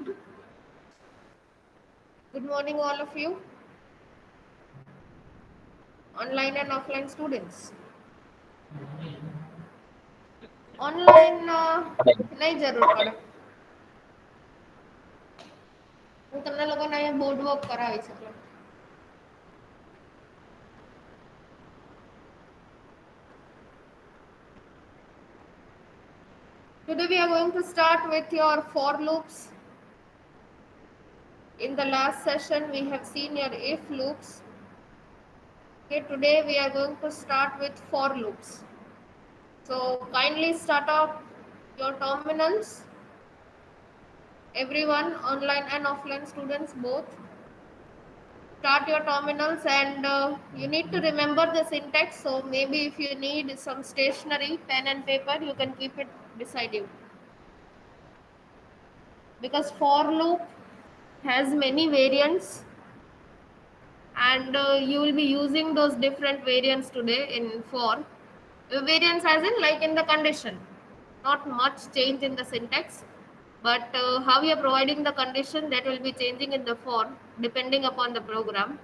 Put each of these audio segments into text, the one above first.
Good morning, all of you, online and offline students. Online नहीं जरूर पड़े હું તમને લોકોને અહીંયા બોર્ડ વર્ક કરાવી શકું. Today we are going to start with your for loops. In the last session we have seen your if loops. Okay, today we are going to start with for loops. So kindly start up your terminals. Everyone, online and offline students both, start your terminals, and you need to remember the syntax. So maybe if you need some stationery, pen and paper, you can keep it beside you, because for loop has many variants, and you will be using those different variants today in for. Variants as in like in the condition, not much change in the syntax, but how you are providing the condition, that will be changing in the for depending upon the program.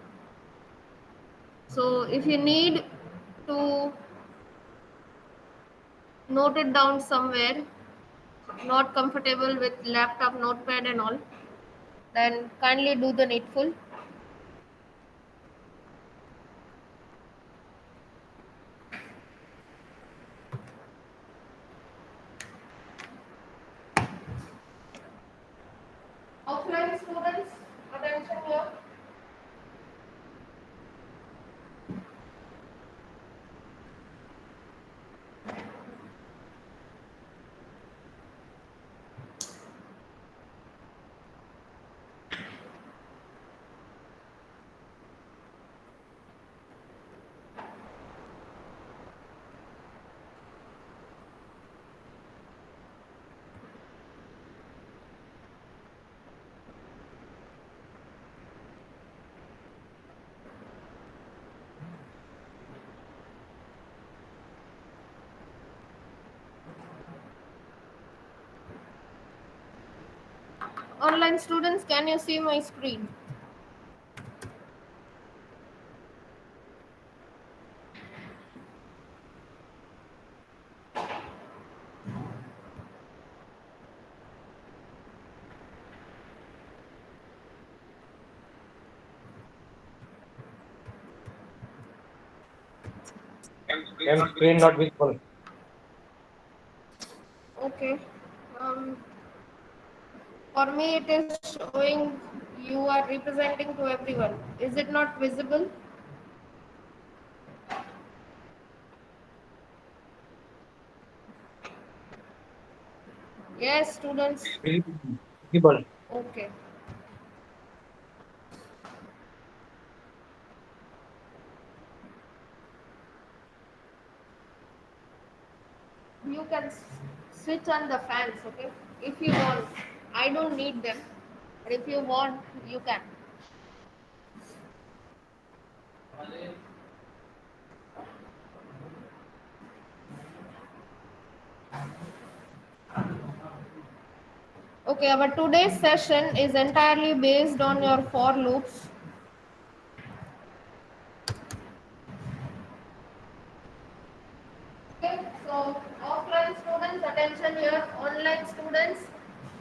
So if you need to note it down somewhere, not comfortable with laptop, notepad and all, then kindly do the needful. Offline students, attention here. Online students, can you see my screen? Ma'am, screen not visible. Okay. For me it is showing you are representing to everyone. Is it not visible? Yes, students. Visible. Okay. You can switch on the fans, okay? If you want. I don't need them. But if you want, you can. Okay, our today's session is entirely based on your for loops. Okay, so offline students, attention here. Online students,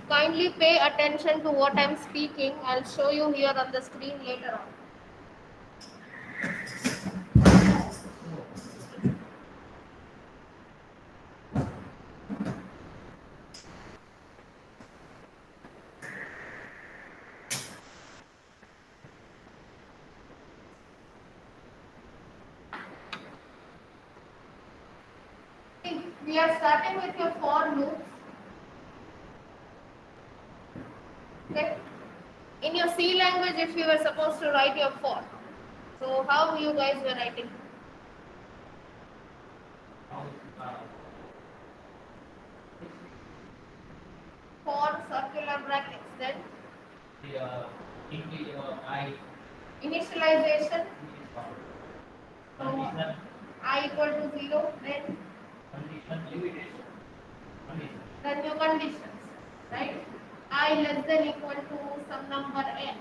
kindly pay attention to what I'm speaking. I'll show you here on the screen later on. We are starting with your for loops. Okay. In your C language, if you were supposed to write your for, so how you guys were writing? For circular brackets, then initialization. So I equal to 0, then your conditions, right? I less than equal to some number n,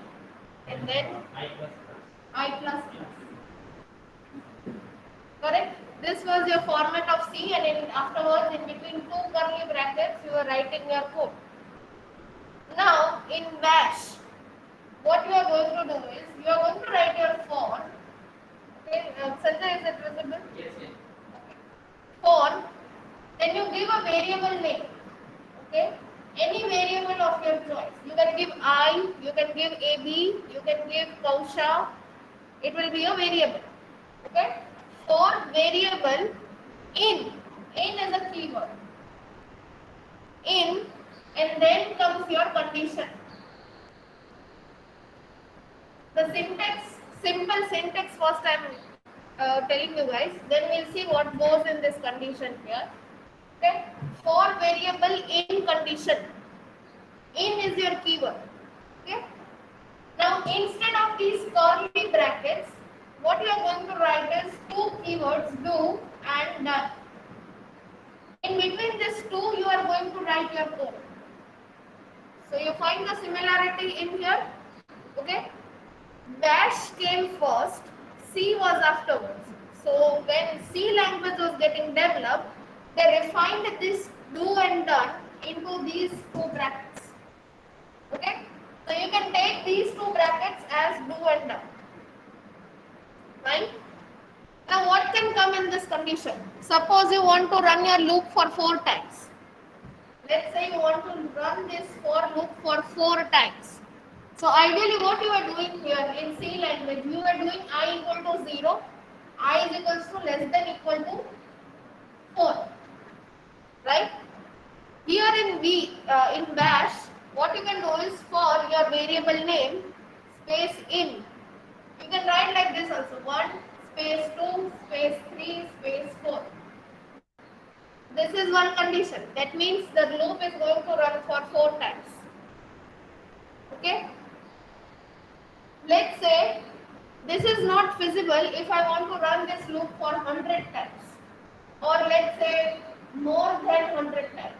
and then I plus plus. Correct? This was your format of C, and afterwards in between two curly brackets you are writing your code. Now in bash, what you are going to do is you are going to write your for. Okay, Sanjay, is it visible? Yes, yes. Okay. For, then you give a variable name. Okay, any variable of your choice. You can give I, you can give AB, you can give Kausha. It will be a variable. Okay, for variable in is a keyword. In, and then comes your condition. The syntax, simple syntax first I am telling you guys, then we'll see what goes in this condition here. Okay, for variable in condition. In is your keyword. Okay. Now instead of these curly brackets, what you are going to write is two keywords, do and done. In between these two, you are going to write your code. So you find the similarity in here. Okay. Bash came first, C was afterwards. So when C language was getting developed, they refined this do and done into these two brackets. Okay, so you can take these two brackets as do and done. Fine. Now what can come in this condition? Suppose you want to run your loop for 4 times. Let's say you want to run this for loop for 4 times. So ideally what you are doing here in C language, you are doing I equal to 0, I is equals to less than equal to 4. Right? Here in bash, what you can do is for your variable name space in. You can write like this also, 1 space 2 space 3 space 4. This is one condition. That means the loop is going to run for 4 times. Okay. Let's say this is not feasible if I want to run this loop for 100 times, or let's say more than 100 times.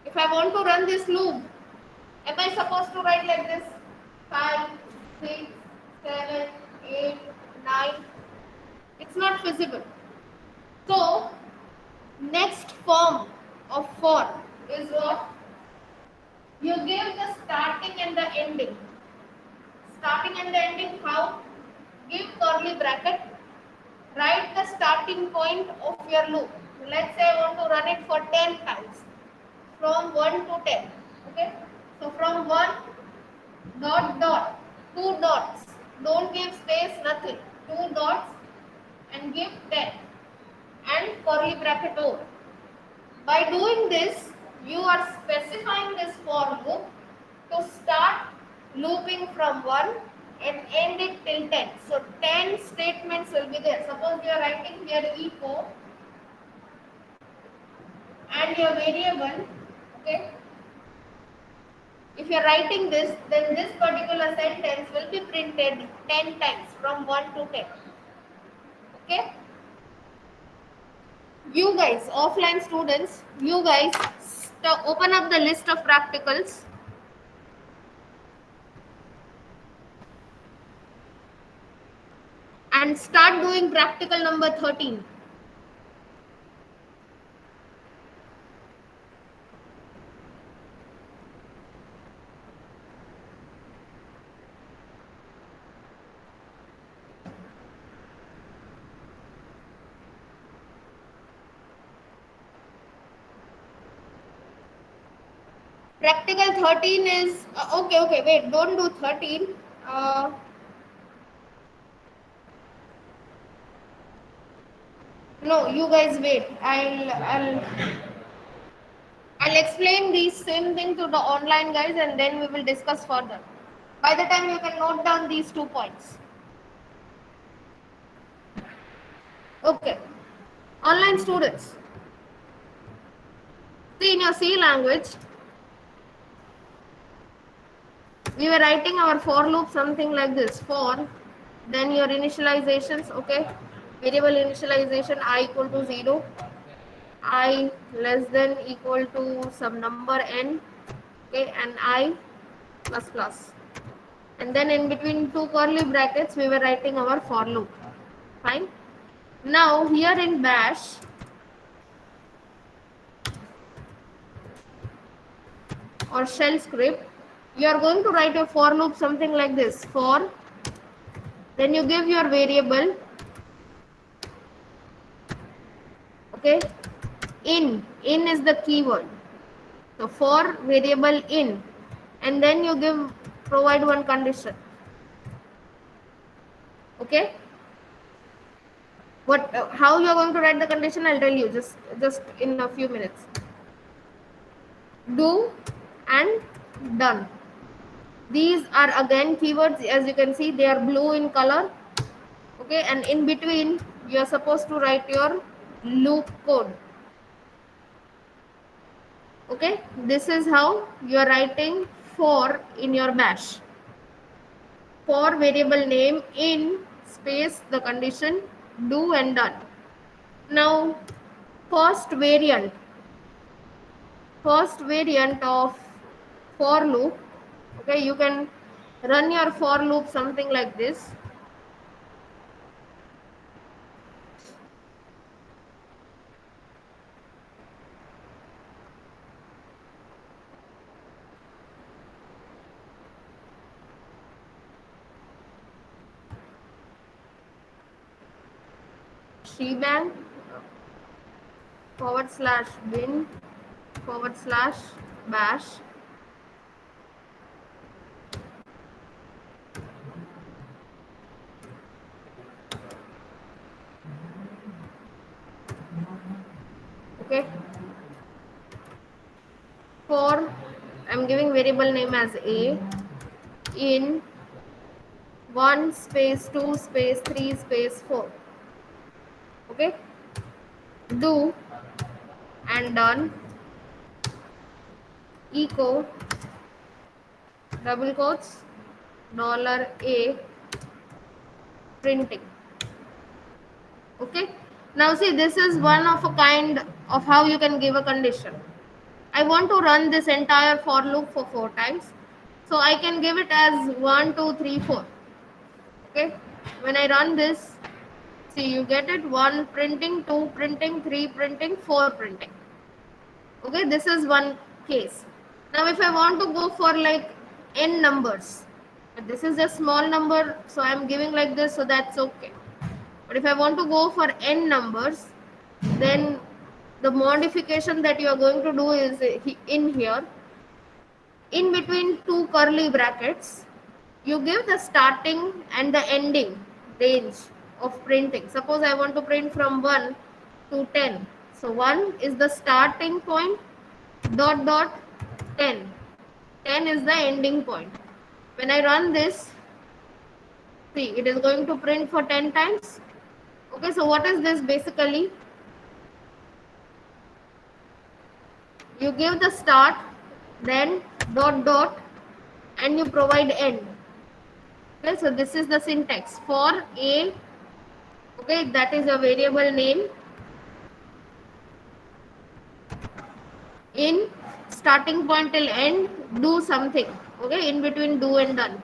If I want to run this loop, am I supposed to write like this? 5, 6, 7, 8, 9. It's not feasible. So, next form of for is what? You give the starting and the ending. Starting and the ending how? Give curly bracket. Write the starting point of your loop. Let's say I want to run it for 10 times. From 1 to 10. Okay. So from 1 dot dot, 2 dots. Don't give space, nothing. 2 dots and give 10 and curly bracket over. By doing this, you are specifying this for loop to start looping from 1 and end it till 10. So 10 statements will be there. Suppose you are writing here echo and your variable. Okay. If you are writing this, then this particular sentence will be printed 10 times from 1 to 10. Okay. You guys, offline students, you guys open up the list of practicals. And start doing practical number 13. Practical 13 is, okay, wait, don't do 13. No, you guys wait. I'll explain the same thing to the online guys and then we will discuss further. By the time you can note down these 2 points. Okay. Online students. See, in your C language, we were writing our for loop something like this. For, then your initializations, okay. Variable initialization I equal to 0. I less than equal to some number n. okay, and I plus plus. And then in between two curly brackets, we were writing our for loop. Fine. Now here in bash, or shell script, you are going to write a for loop something like this. For, then you give your variable, okay, in is the keyword. So for variable in, and then you provide one condition. Okay, what how you are going to write the condition, I'll tell you just in a few minutes. Do and done, these are again keywords. As you can see, they are blue in color. Okay, and in between you are supposed to write your loop code. Okay, this is how you are writing for in your bash. For variable name, in space the condition, do and done. Now first variant of for loop, okay, you can run your for loop something like this. Shebang /bin /bash, okay. For, I'm giving variable name as a, in 1 space 2 space 3 space 4, okay. Do and done, echo double quotes $a, printing. Okay, now see, this is one of a kind of how you can give a condition. I want to run this entire for loop for 4 times, so I can give it as 1 2 3 4. Okay, when I run this, see, you get it, 1 printing, 2 printing, 3 printing, 4 printing. Okay, this is one case. Now if I want to go for like n numbers, but this is a small number, so I am giving like this, so that's okay. But if I want to go for n numbers, then the modification that you are going to do is in here, in between two curly brackets, you give the starting and the ending range of printing. Suppose I want to print from 1 to 10. So 1 is the starting point, dot dot 10. 10 is the ending point. When I run this, see, it is going to print for 10 times. Okay, so what is this basically? You give the start, then dot dot, and you provide end. Okay, so this is the syntax for a, okay, that is a variable name, in starting point till end, do something, okay, in between do and done.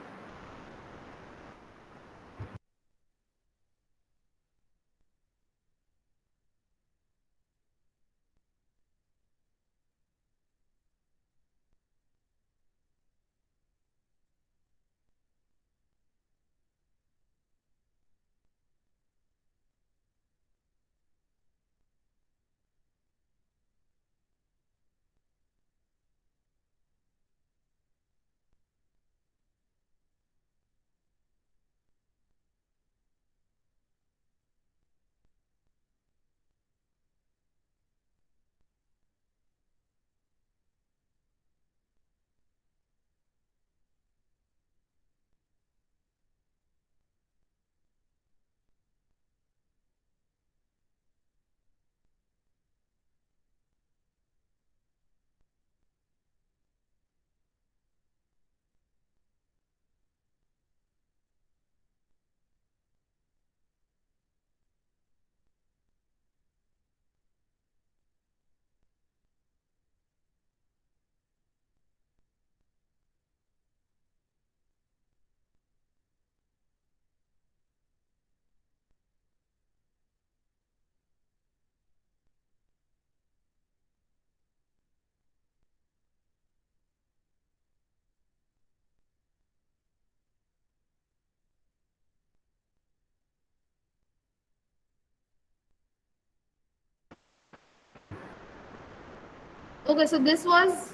Okay, so this was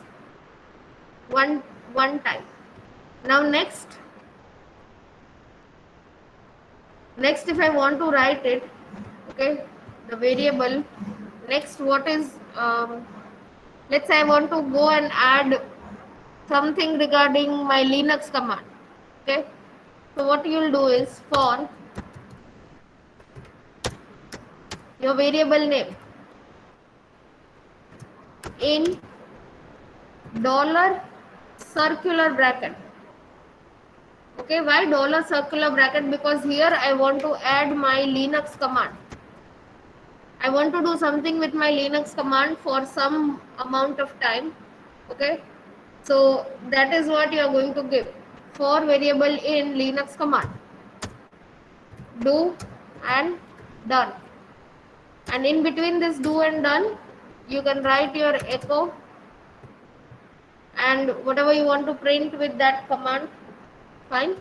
one time. Now next if I want to write it, okay, the variable next, what is let's say I want to go and add something regarding my Linux command. Okay, so what you'll do is for your variable name in dollar circular bracket. Okay, why dollar circular bracket? Because here I want to add my Linux command. I want to do something with my Linux command for some amount of time. Okay, so that is what you are going to give for variable in Linux command. Do and done. And in between this do and done, you can write your echo and whatever you want to print with that command. Fine.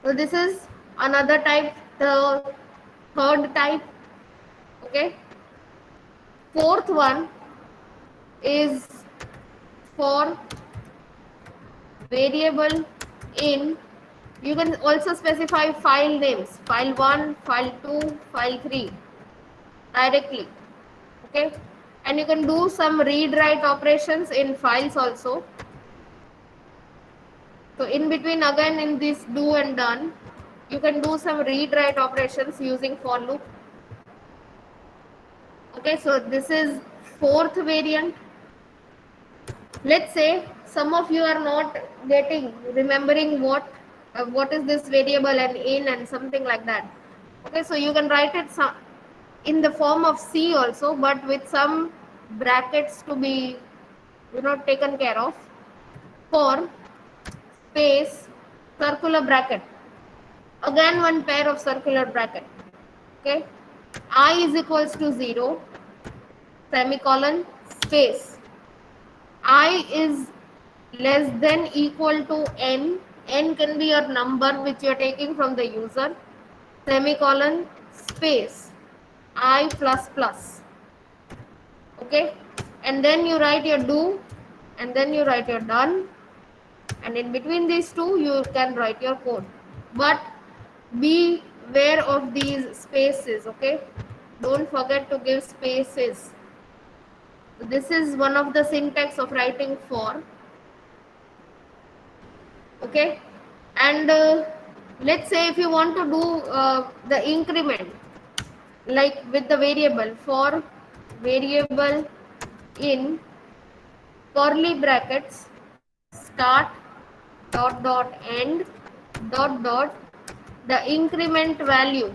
So this is another type, the third type. Okay. Fourth one is for variable in. You can also specify file names, file 1, file 2, file 3 directly. Okay. And you can do some read write operations in files also. So in between, again, in this do and done, you can do some read write operations using for loop. Okay, so this is fourth variant. Let's say some of you are not remembering what is this variable and in and something like that. Okay, so you can write it in the form of C also, but with some brackets to be taken care of. For space circular bracket, again one pair of circular bracket. Okay, I is equals to 0 semicolon space I is less than equal to n can be your number which you are taking from the user, semicolon space I plus plus. Okay, and then you write your do and then you write your done, and in between these two you can write your code, but be aware of these spaces. Okay, don't forget to give spaces. This is one of the syntax of writing for. Okay, and let's say if you want to do the increment, like with the variable, for variable in curly brackets start dot dot end dot dot the increment value,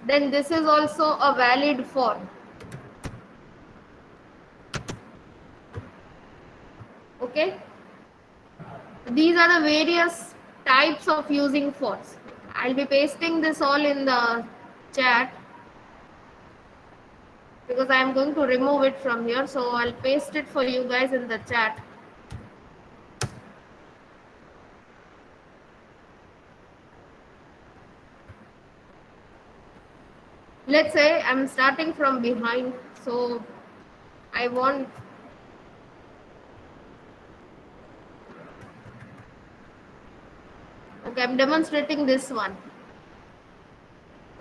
then this is also a valid for. Okay, these are the various types of using fors. I'll be pasting this all in the chat because I am going to remove it from here, so I'll paste it for you guys in the chat. Let's say I'm starting from behind, so I want okay, I'm demonstrating this one.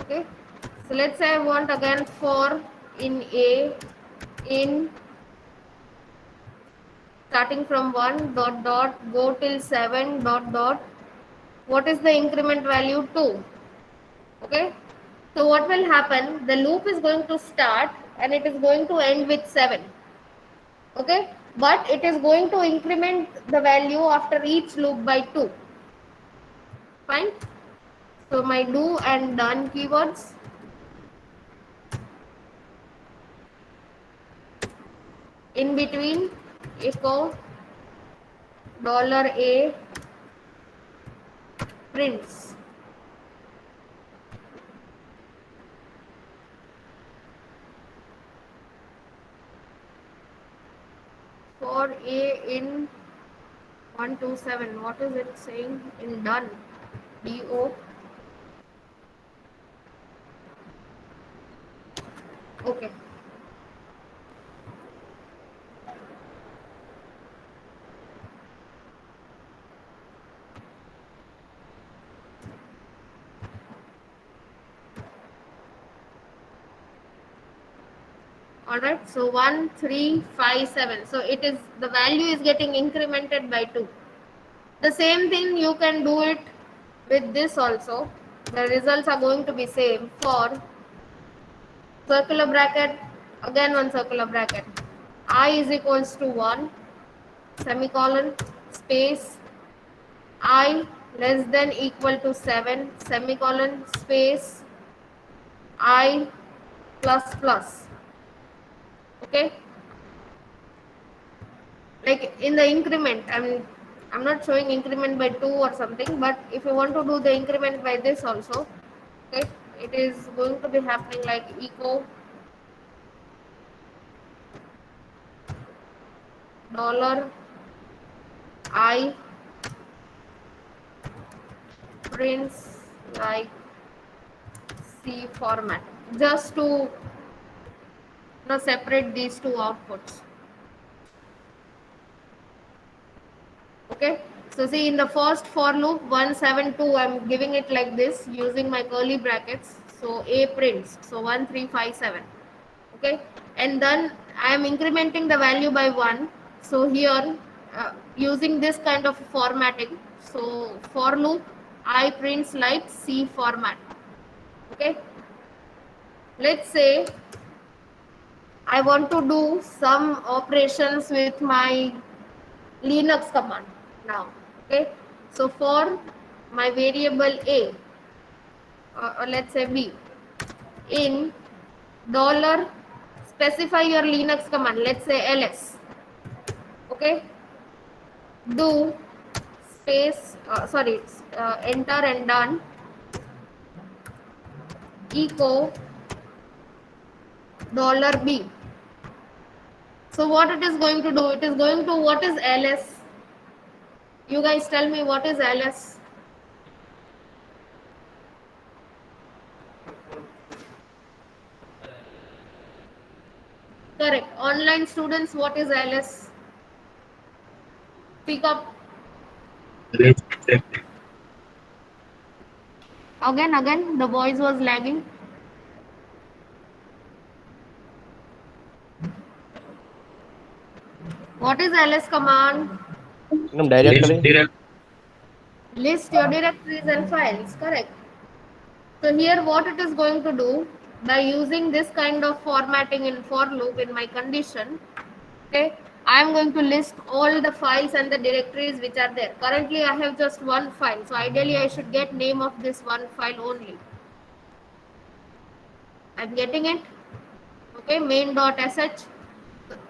Okay, so let's say I want again for in A in starting from 1 dot dot go till 7 dot dot, what is the increment value 2. Okay, so what will happen, the loop is going to start and it is going to end with 7. Okay, but it is going to increment the value after each loop by 2. Fine. So my do and done keywords, in between echo $a prints. For A in 127, what is it saying in done? DO. Okay. All right, so 1 3 5 7, so it is the value is getting incremented by 2. The same thing you can do it with this also. The results are going to be same for circular bracket, again one circular bracket, I is equals to 1 semicolon space I less than equal to 7 semicolon space I plus plus. Okay, like in the increment, I'm not showing increment by 2 or something, but if you want to do the increment by this also, okay, it is going to be happening like echo dollar I prints like C format, just to separate these two outputs. Okay, so see in the first for loop 172, I'm giving it like this using my curly brackets. So A prints, so 1357. Okay, and then I am incrementing the value by 1. So here using this kind of formatting, so for loop I prints like C format. Okay, let's say I want to do some operations with my Linux command now. Okay, so for my variable A, or let's say B, in dollar specify your Linux command, let's say ls. Okay, do space enter and done echo dollar $b. So what it is going to do, it is going to, what is ls? You guys tell me what is ls? Correct. Online students, what is ls? Speak up. Again, the voice was lagging. What is ls command? Directory. List your directories and files. Correct. So here what it is going to do, by using this kind of formatting in for loop in my condition, okay, I am going to list all the files and the directories which are there. Currently I have just one file, so ideally I should get name of this one file only. I'm getting it. Okay, main.sh.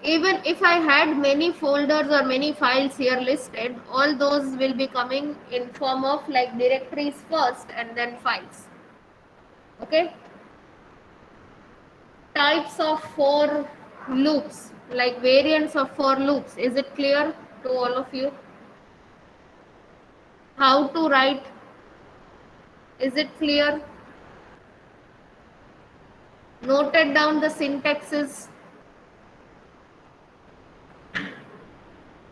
Even if I had many folders or many files here listed, all those will be coming in form of like directories first and then files. Okay, types of for loops, like variants of for loops, is it clear to all of you? How to write, is it clear? Noted down the syntaxes.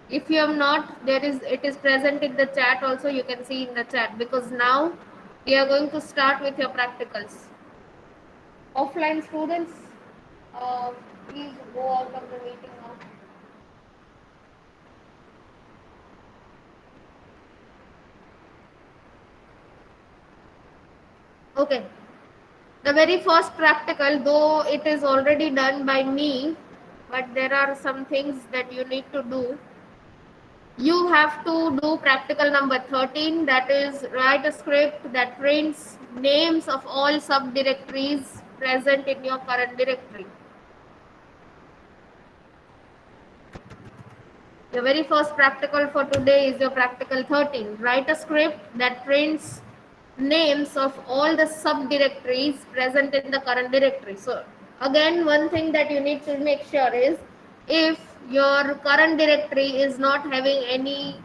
If you have not, it is present in the chat also, you can see in the chat, because now we are going to start with your practicals. Offline students, please go out of the meeting now. Okay, the very first practical, though it is already done by me, but there are some things that you need to do. You have to do practical number 13, that is write a script that prints names of all subdirectories present in your current directory. The very first practical for today is your practical 13. Write a script that prints names of all the subdirectories present in the current directory. So again, one thing that you need to make sure is, if your current directory is not having any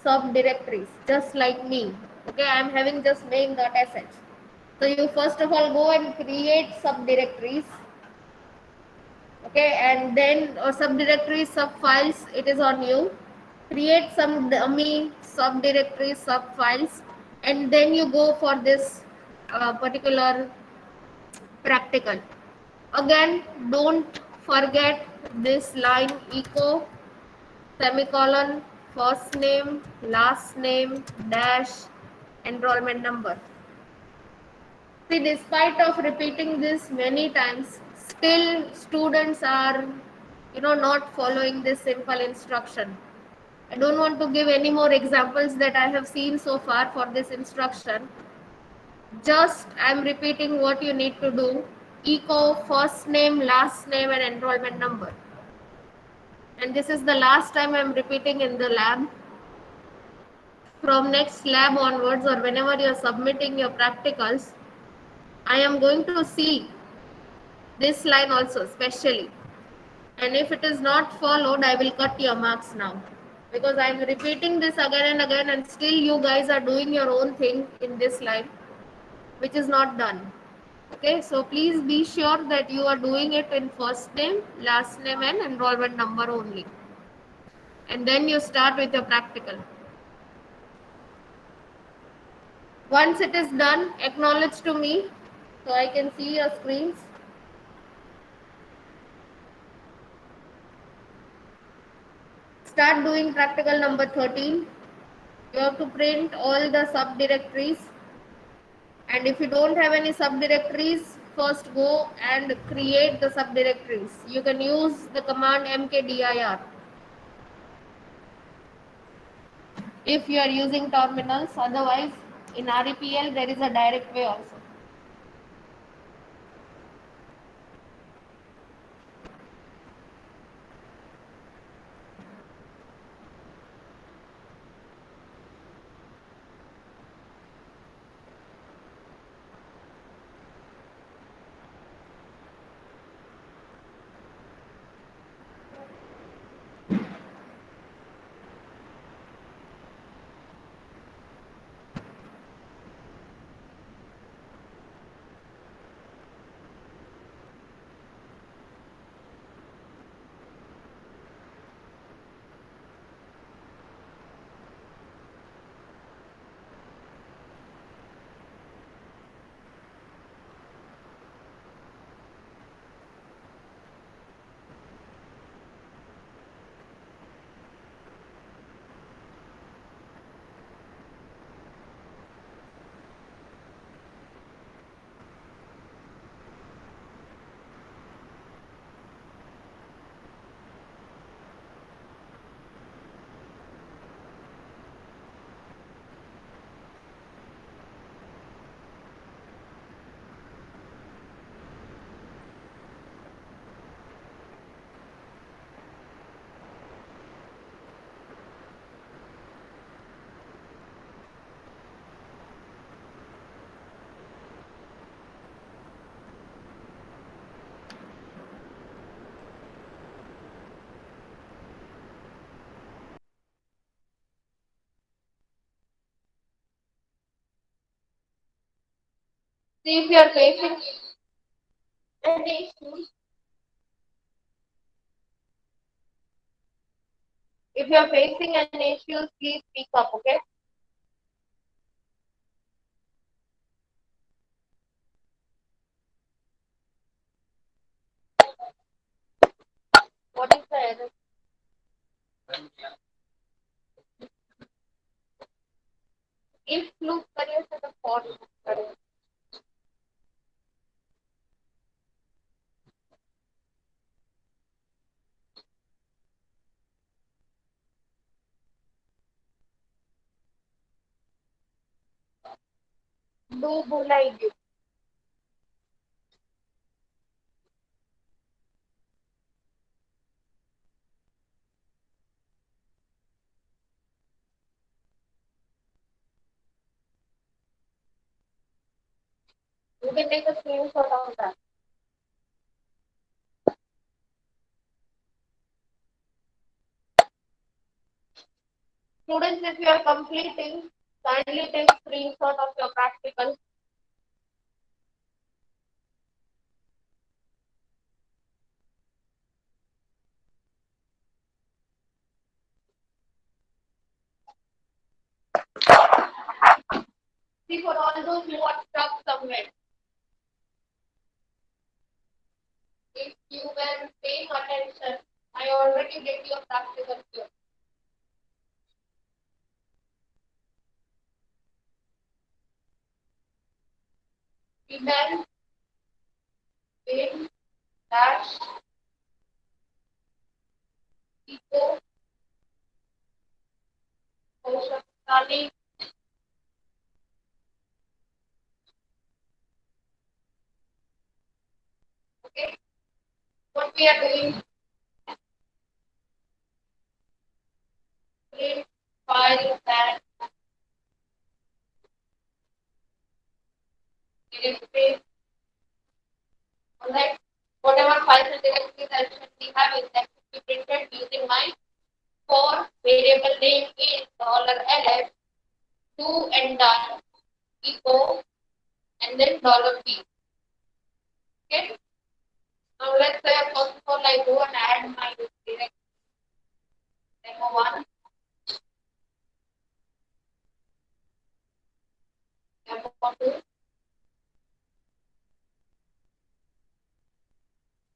subdirectories, just like me, okay, I am having just main.sh. So you first of all go and create subdirectories. Okay, and then subdirectory subfiles, it is on you. Create some dummy subdirectory subfiles, and then you go for this particular practical. Again, don't forget this line: echo, semicolon, first name, last name, dash, enrollment number. See, despite of repeating this many times, still students are, not following this simple instruction. I don't want to give any more examples that I have seen so far for this instruction. Just I'm repeating what you need to do. Echo first name, last name, and enrollment number. And this is the last time I'm repeating in the lab. From next lab onwards, or whenever you're submitting your practicals, I am going to see this line also specially. And if it is not followed, I will cut your marks now. Because I'm repeating this again and again, and still you guys are doing your own thing in this line, which is not done. Okay, so please be sure that you are doing it in first name, last name, and enrollment number only. And then you start with your practical. Once it is done, acknowledge to me so I can see your screens. Start doing practical number 13. You have to print all the subdirectories. And if you don't have any subdirectories, first go and create the subdirectories. You can use the command mkdir if you are using terminals. Otherwise, in REPL, there is a direct way also. See if you are facing any issues. If you are facing any issues, please speak up, okay? What is the error? If look करिए तो the for करिए. Do बुलाई दो. You can take a screenshot of that. Students, if you are completing, kindly take screenshot of your practical. See, for all those who are stuck somewhere, did you get your practical here? Female, pain, dash, eco, Kaushal, okay. What we are doing, print, file, and directory. Alright. Whatever files and directories we have is that to be printed using my for variable name is $ls do and done echo and then $p. Okay. Now let's say first of all I go and add my direct demo one, demo two,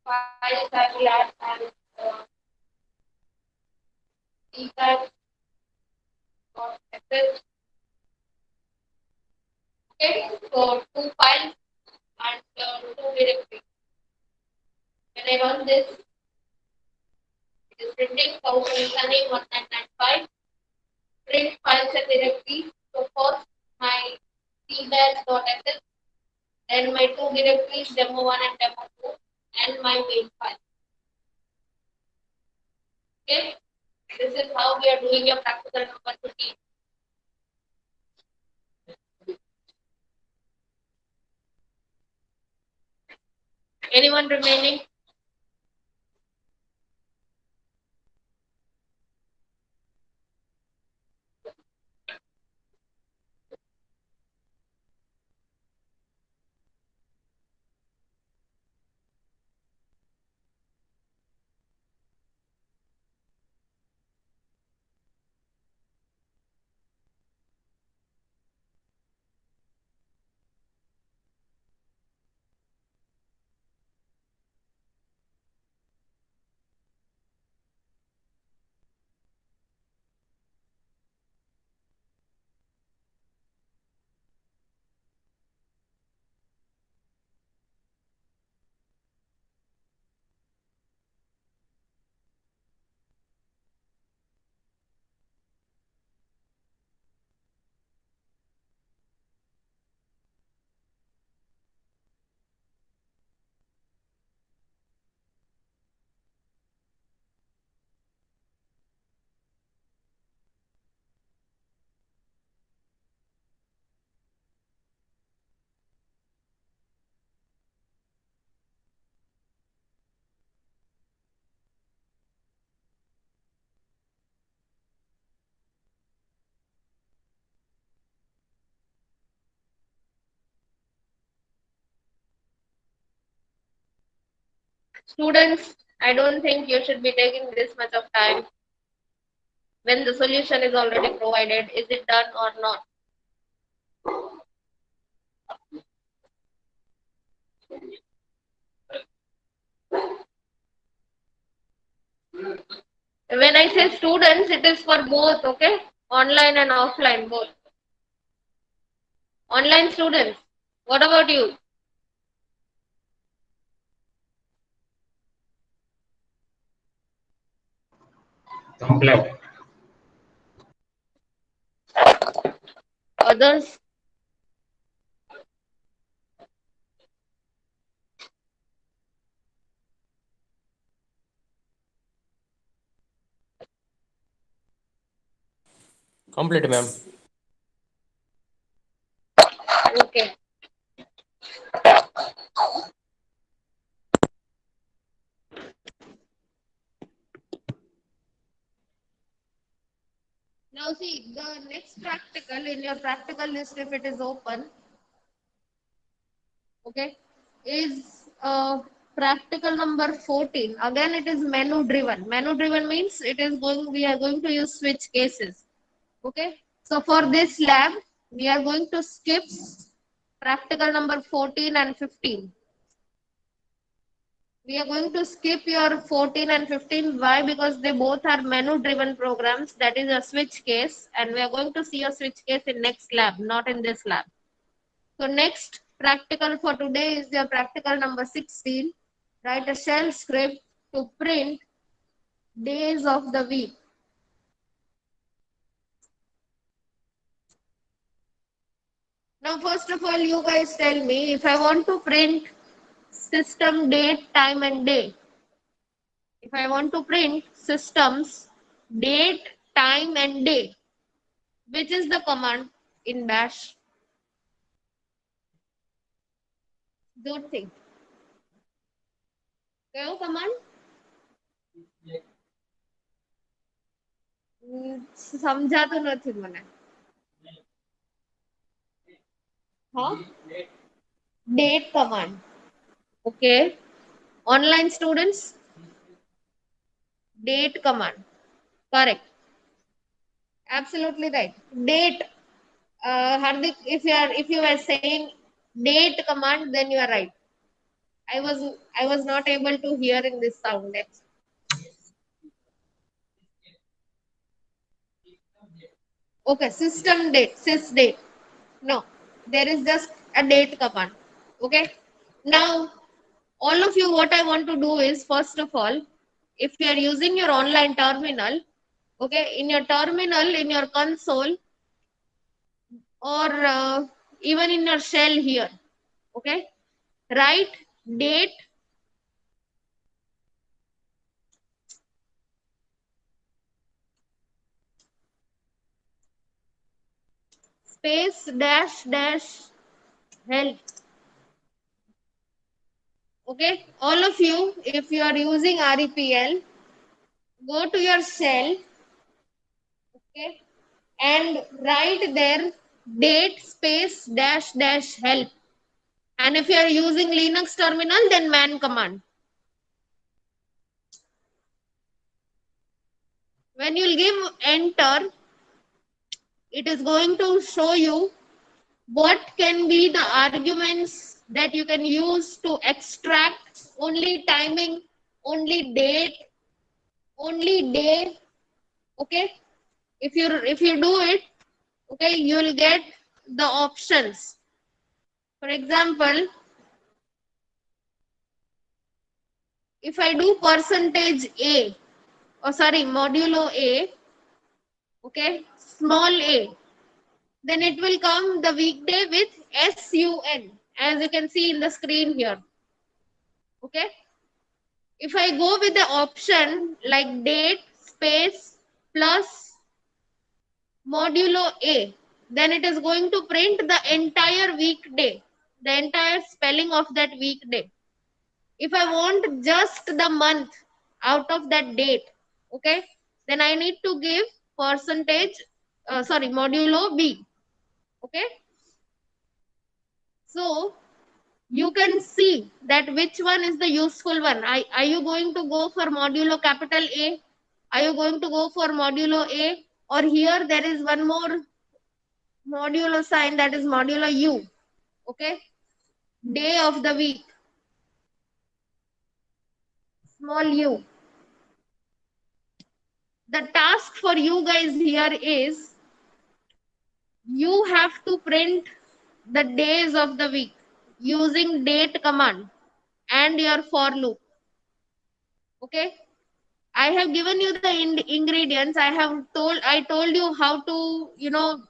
files I will add as dcat sh. Okay, so two files and two directories. When I run this, it is printing Sunny 1995. Print files and directory. So first my emails.sh, then my two directories demo one and demo two, and my main file. Okay, this is how we are doing your practical number 15. Anyone remaining? Students, I don't think you should be taking this much of time when the solution is already provided. Is it done or not? When I say students, it is for both, okay? Online and offline, both. Online students, what about you? Complete. Others? Complete, ma'am. Okay. Now see, the next practical, in your practical list, if it is open, okay, is practical number 14. Again, it is menu driven. Menu driven means we are going to use switch cases. Okay. So for this lab, we are going to skip practical number 14 and 15. We are going to skip your 14 and 15. Why? Because they both are menu driven programs. That is a switch case, and we are going to see a switch case in next lab, not in this lab. So next practical for today is your practical number 16. Write a shell script to print days of the week. Now, first of all, you guys tell me, if I want to print system date, time and day. If I want to print systems date, time and day, which is the command in bash? Don't think. કયો command? સમજાતું નથી મને. હા? Date command. Okay. Online students? Date command. Correct. Absolutely right. Date. Hardik, if you were saying date command, then you are right. I was not able to hear in this sound. Okay, system date, sysdate. No, there is just a date command. Okay. Now, all of you, what I want to do is, first of all, if you are using your online terminal, okay, in your terminal, in your console, or even in your shell here, okay, write date space dash dash help. Okay, all of you, if you are using REPL, go to your shell, okay, and write there date space dash dash help. And if you are using Linux terminal, then man command. When you'll give enter, it is going to show you what can be the arguments that you can use to extract only timing, only date, only day. Okay, if you do it, okay, you will get the options. For example, if I do percentage A, or sorry, modulo A, okay, small a, then it will come the weekday with SUN, as you can see in the screen here. Okay. If I go with the option like date space plus modulo A, then it is going to print the entire weekday, the entire spelling of that weekday. If I want just the month out of that date, okay, then I need to give percentage, modulo B. Okay. So you can see that which one is the useful one. Are you going to go for modulo capital A? Are you going to go for modulo A? Or here there is one more modulo sign, that is modulo U. Okay. Day of the week. Small u. The task for you guys here is you have to print the days of the week using date command and your for loop. Okay. I have given you the ingredients. I told you how to,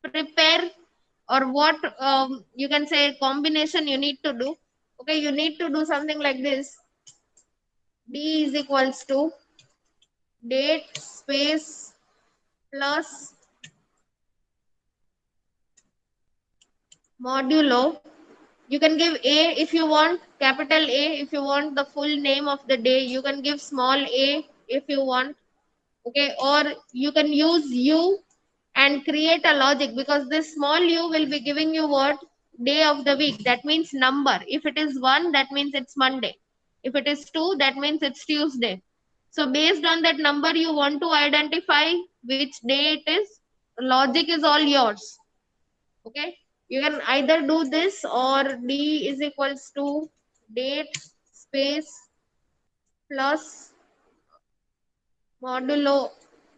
prepare, or what you can say combination you need to do. Okay, you need to do something like this. D is equals to date space plus modulo. You can give A if you want, capital A if you want the full name of the day. You can give small a if you want. Okay, or you can use U and create a logic, because this small u will be giving you what? Day of the week. That means number. If it is 1, that means it's Monday. If it is 2, that means it's Tuesday. So based on that number, you want to identify which day it is. Logic is all yours. Okay. You can either do this, or D is equals to date space plus modulo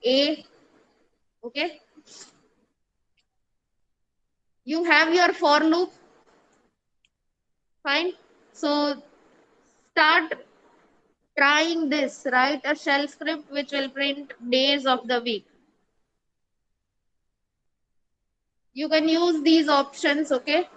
a. Okay, you have your for loop. Fine. So start trying this. Write a shell script which will print days of the week. You can use these options. Okay,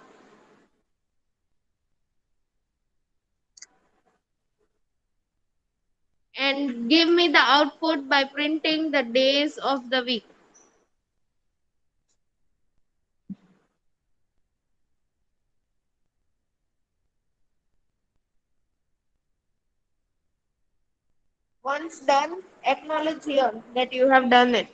and give me the output by printing the days of the week. Once done, acknowledge here that you have done it.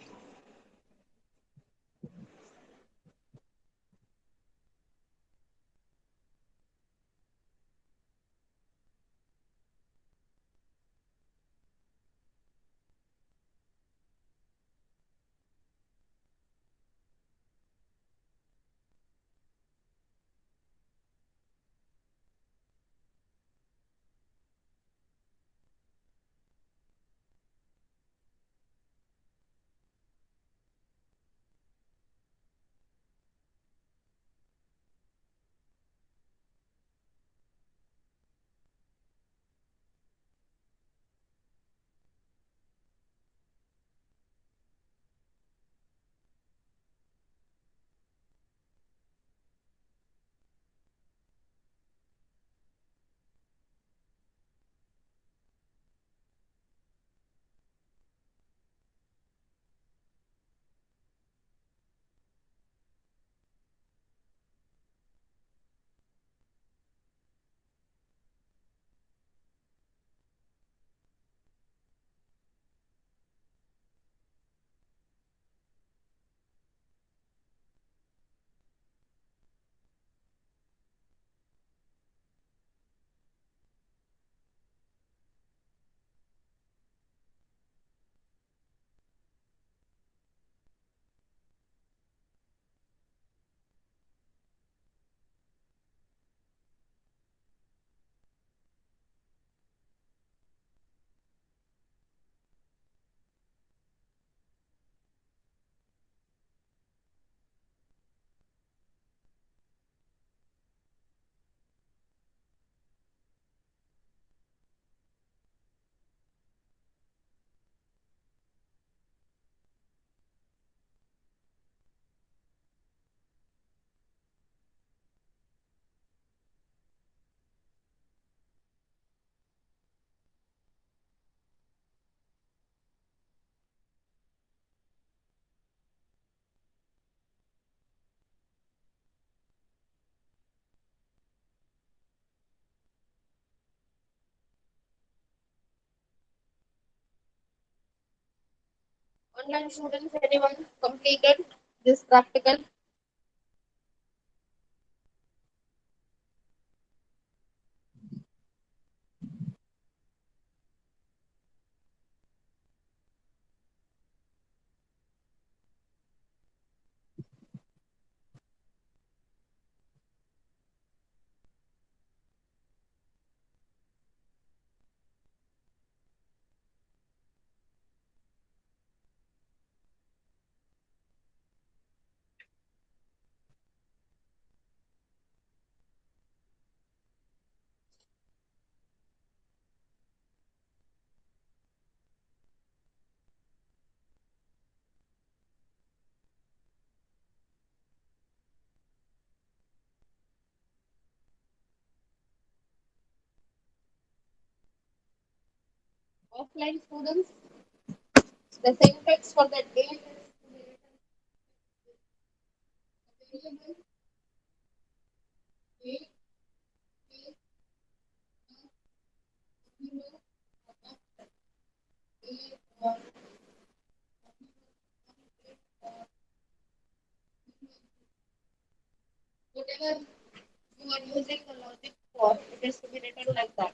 Online students, anyone completed this practical? Offline students, the syntax for the date is variable date is zero date or whatever you are using the logic for, it is to be written like that.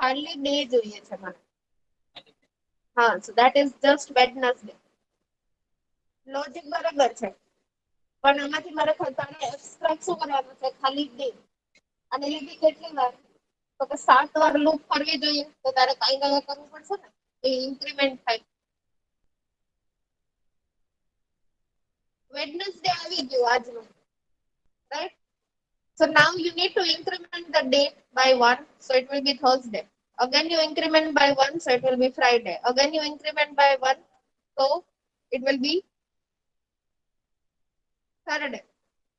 ખાલી day જોઈએ છે મને. હા, so that is just Wednesday. Logic બરાબર છે, પણ આમાંથી મારે તને એબ્સ્ટ્રેક્ટ શું કરવાનું છે? ખાલી ડે. અને એ બી કેટલી વાર? તો કે 7 વાર લૂપ કરવી જોઈએ, તો તારે કઈ કઈ કરવું પડશે ને, એ ઇન્ક્રીમેન્ટ થાય. વેડનસડે આવી ગયું આજનું, right? So now you need to increment the date by one, so it will be Thursday. Again you increment by one, so it will be Friday. Again you increment by one, so it will be Saturday,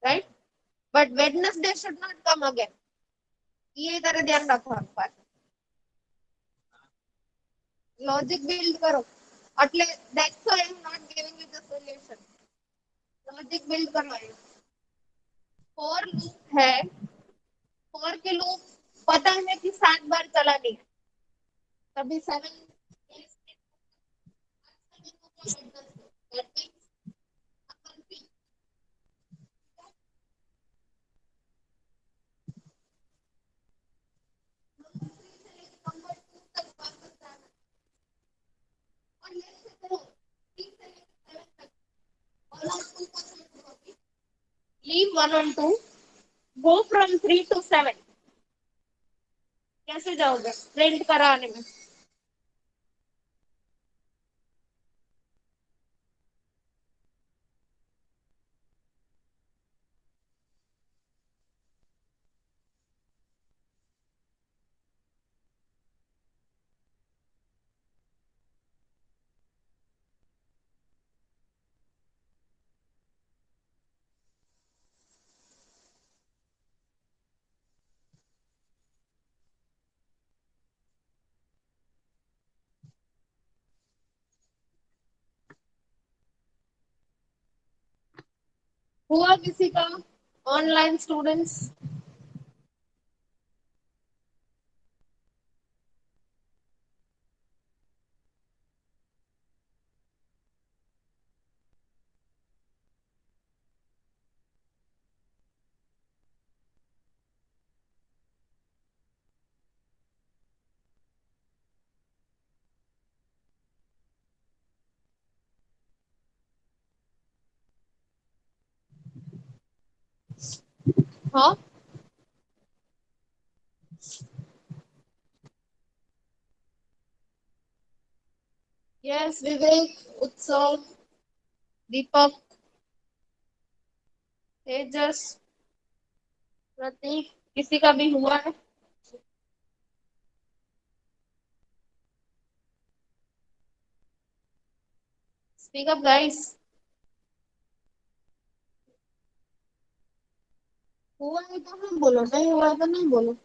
right? But Wednesday should not come again. ये तारे ध्यान રાખવાનું પાછું. Logic build કરો. એટલે that's why I'm not giving you the solution. Logic build करवाइए. For loop है, for के loop पता है कि 7 बार चलानी है. तभी 7 leave 1 and 2, go from 3 to 7. कैसे जाओगे प्रिंट कराने में? हुआ किसी का ऑनलाइन स्टूडेंट्स? हाँ, यस विवेक, उत्सव, दीपक, तेजस, प्रतीक, किसी का भी हुआ है? Speak up guys. हुआ है तो हम बोलो, नहीं हुआ है तो नहीं बोलो.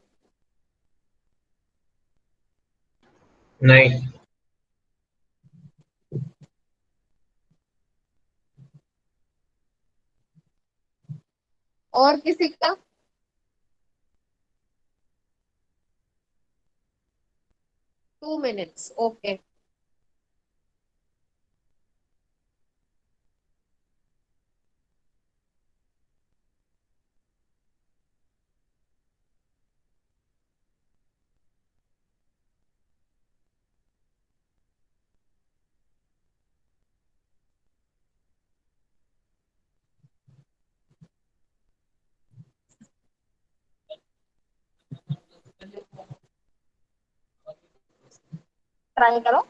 नहीं. और किसी का? Two minutes, okay. ट्राई करो.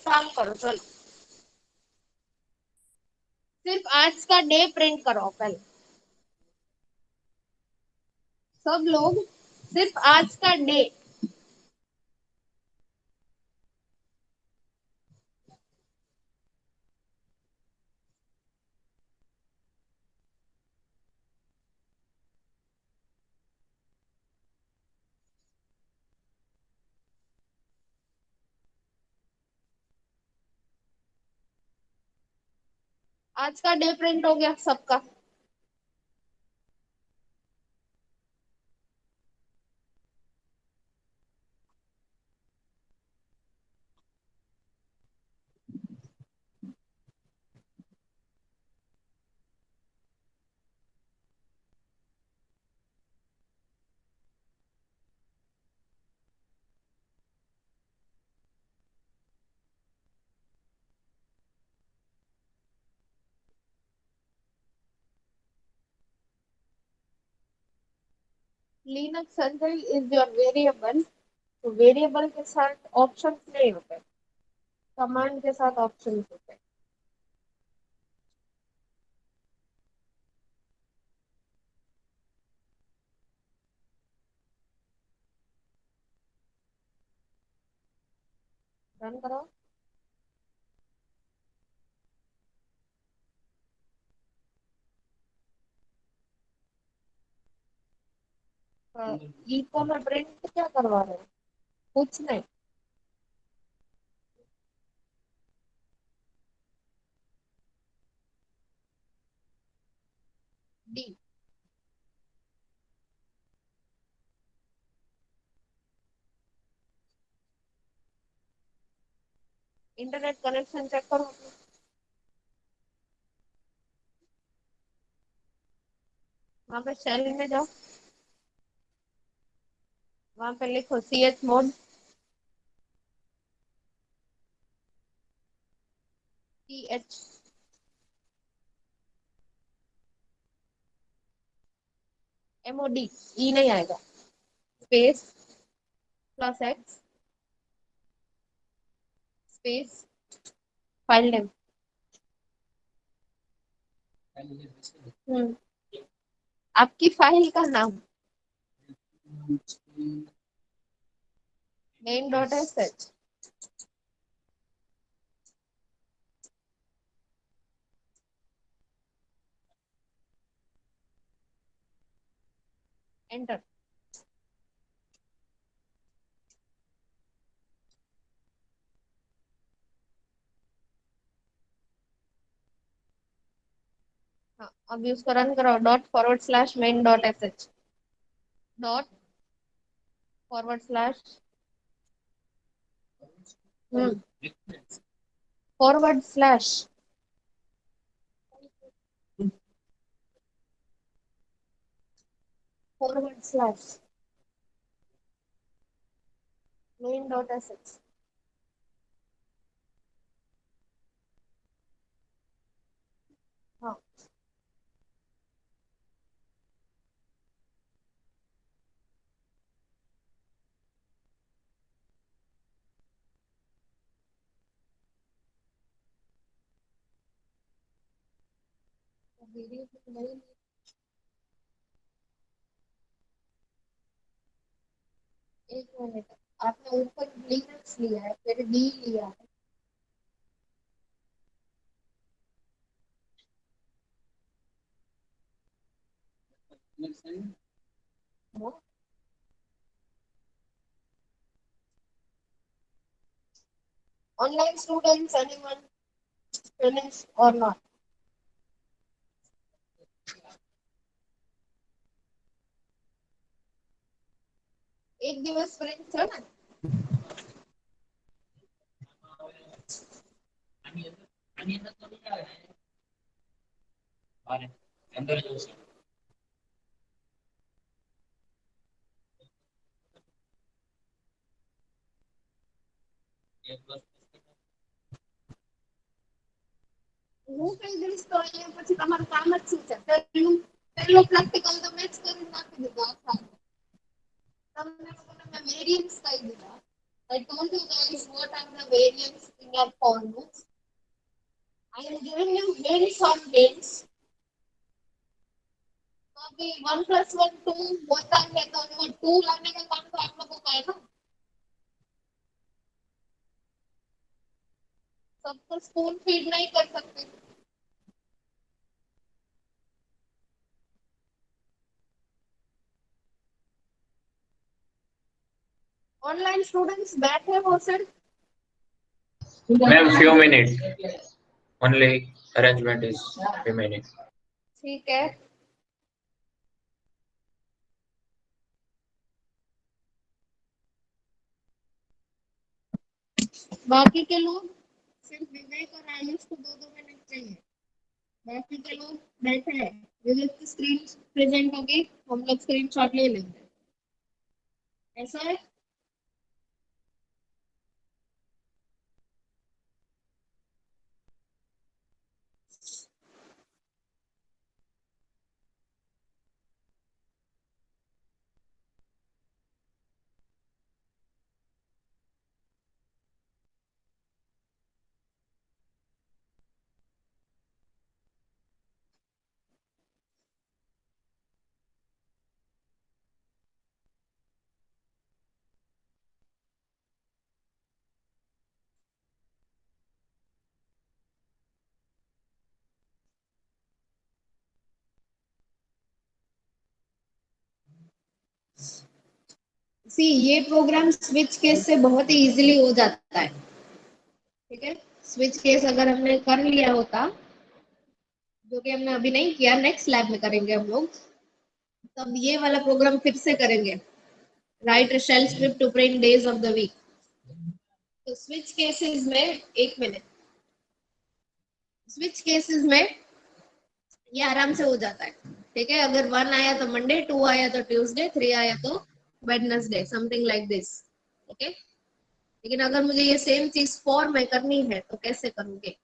काम करो चलो, सिर्फ आज का डे प्रिंट करो पहले सब लोग, सिर्फ आज का डे। आज का डे प्रिंट हो गया सबका। Linux Sanjay is your variable, तो वेरिएबल के साथ ऑप्शंस नहीं होते, कमांड के साथ ऑप्शंस होते हैं। रन करो। इको में प्रिंट क्या करवा रहे हैं? कुछ नहीं। डी इंटरनेट कनेक्शन चेक करो। वहां पे शेल में जाओ, वहां पे लिखो chmod ch mod, ई नहीं आएगा, space plus x space file name. आपकी फाइल का नाम main.sh। एंटर। हाँ, अब उसको रन करो। ./main.sh ./ // / main.sh। हाँ, एक मिनट, आपने ऊपर लिनक्स लिया है फिर डी लिया है। Online students, anyone finish or not? एक दिवस फ्रेंड था ना, હું કઈ દઈશ તો અહીંયા પછી તમારું કામ જ શું છે? પહેલો પ્રેક્ટિકલ તો મેં જ કરીને નાખી દીધો આખા. તમને લોકોને મેં વેરિયન્સ કહી દીધા. I told you guys what are the variants in your phone notes. I am giving you hints on hints. तो अभी 1+1 2 होता है तो वो 2 लाने का काम तो आप लोगों का है ना. सबको स्पून फीड नहीं कर सकते. ऑनलाइन स्टूडेंट्स बैठे हो सिर्फ. Ma'am, few minutes. Only arrangement is remaining. ठीक है. बाकी के लोग सिर्फ विवेक और आयुष को 2-2 मिनट चाहिए. बाकी के लोग बैठे हैं. विवेक की स्क्रीन प्रेजेंट होगी, हम लोग स्क्रीनशॉट ले लेंगे. ऐसा है. सी ये प्रोग्राम स्विच केस से बहुत ही इजीली हो जाता है. ठीक है. स्विच केस अगर हमने कर लिया होता, जो कि हमने अभी नहीं किया, नेक्स्ट लैब में करेंगे हम लोग, तब ये वाला प्रोग्राम फिर से करेंगे. Write a shell script to print days of the week. तो स्विच केसेस में 1 मिनट. स्विच केसेस में ये आराम से हो जाता है. ठीक है. अगर 1 आया तो मंडे, 2 आया तो ट्यूसडे, 3 आया तो Wednesday, something like this. Okay. लेकिन अगर मुझे ये सेम चीज 4 में करनी है तो कैसे करूंगे.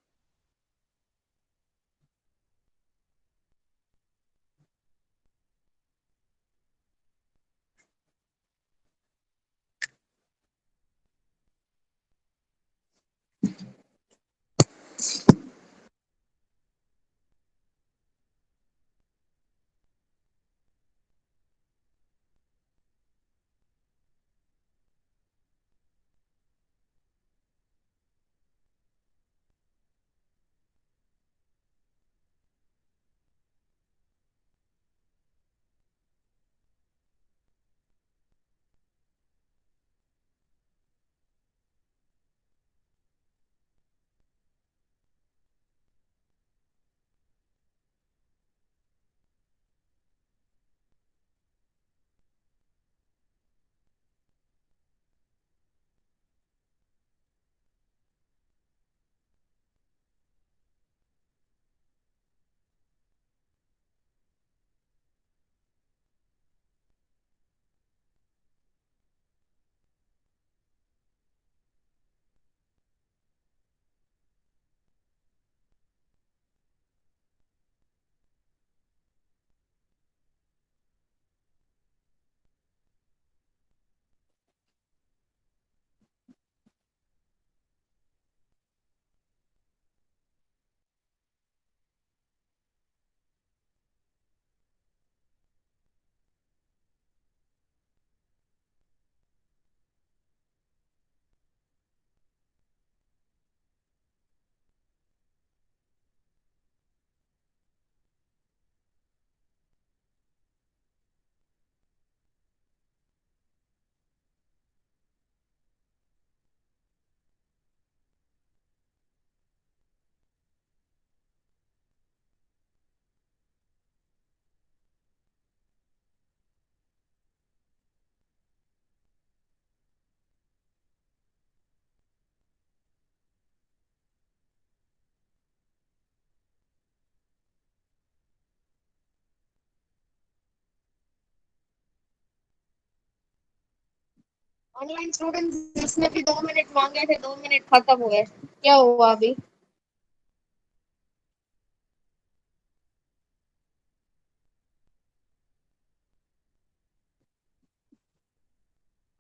ऑनलाइन स्टूडेंट्स जिसने भी 2 मिनट मांगे थे, 2 मिनट खत्म हुए. क्या हुआ अभी.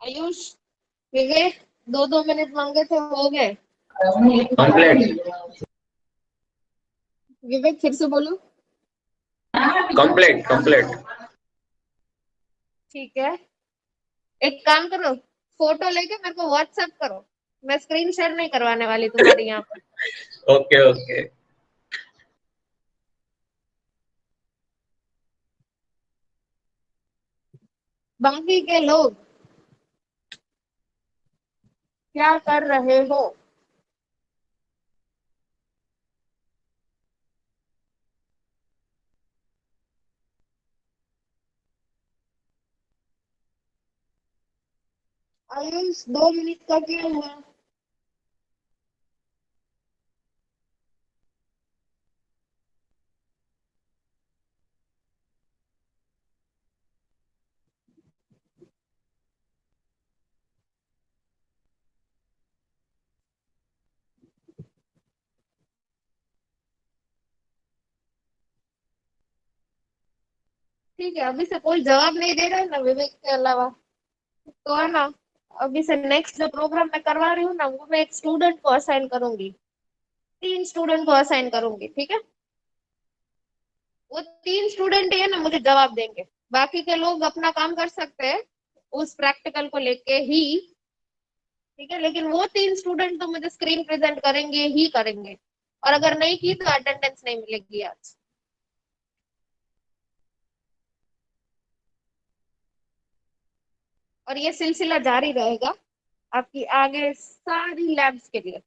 आयुष, विवेक, 2-2 मिनट मांगे थे, हो गए. कंप्लीट विवेक फिर से बोलो। Complete complete. ठीक है, एक काम करो, फोटो लेके मेरे को व्हाट्सएप करो, मैं स्क्रीन शेयर नहीं करवाने वाली तुम्हारी यहाँ पे। Okay okay. बाकी के लोग क्या कर रहे हो? आयुष 2 मिनट का क्या हुआ? ठीक है, अभी से कोई जवाब नहीं दे रहा है ना विवेक के अलावा, तो है ना, अभी से नेक्स्ट जो प्रोग्राम मैं करवा रही हूँ ना, वो मैं एक स्टूडेंट को असाइन करूंगी, 3 स्टूडेंट को असाइन करूंगी, ठीक है? वो 3 स्टूडेंट ही है ना मुझे जवाब देंगे, बाकी के लोग अपना काम कर सकते हैं उस प्रैक्टिकल को लेके ही, ठीक है? लेकिन वो 3 स्टूडेंट तो मुझे स्क्रीन प्रेजेंट करेंगे ही करेंगे, और अगर नहीं की तो अटेंडेंस नहीं मिलेगी आज। और ये सिलसिला जारी रहेगा आपकी आगे सारी लैब्स के लिए।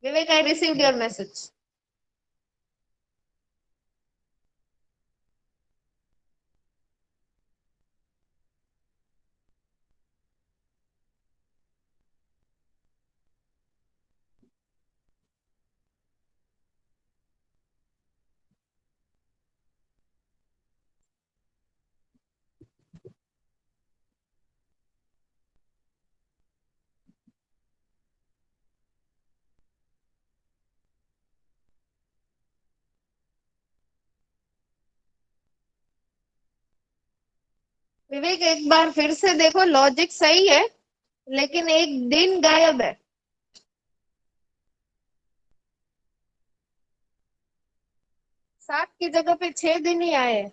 विवेक, आई रिसीव्ड योर मैसेज। विवेक एक बार फिर से देखो, लॉजिक सही है लेकिन एक दिन गायब है। 7 की जगह पे 6 दिन ही आए हैं।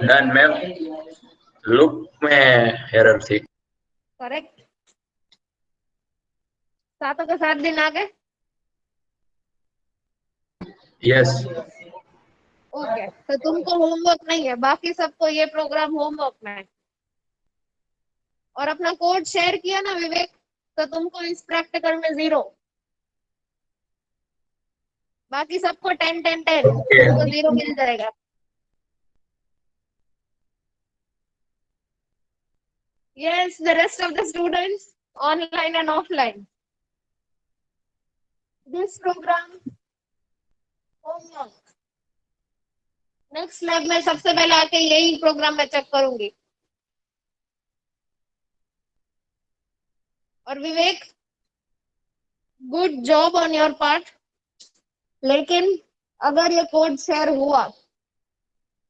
Done ma'am. लुक में एरर थी। करेक्ट, 7 के 7 दिन आ गए। यस। ओके, तो तुमको होमवर्क नहीं है, बाकी सबको ये प्रोग्राम होमवर्क में है। और अपना कोड शेयर किया ना विवेक, तो तुमको इस प्रैक्टिकल में 0, बाकी सबको 10 10 10, ओके। तुमको 0 मिल जाएगा। Yes, the rest of the students, online and offline. This program, homework. Next lab में सबसे पहले आके यही प्रोग्राम मैं चेक करूंगी। और Vivek, good job on your part, लेकिन अगर ये कोड शेयर हुआ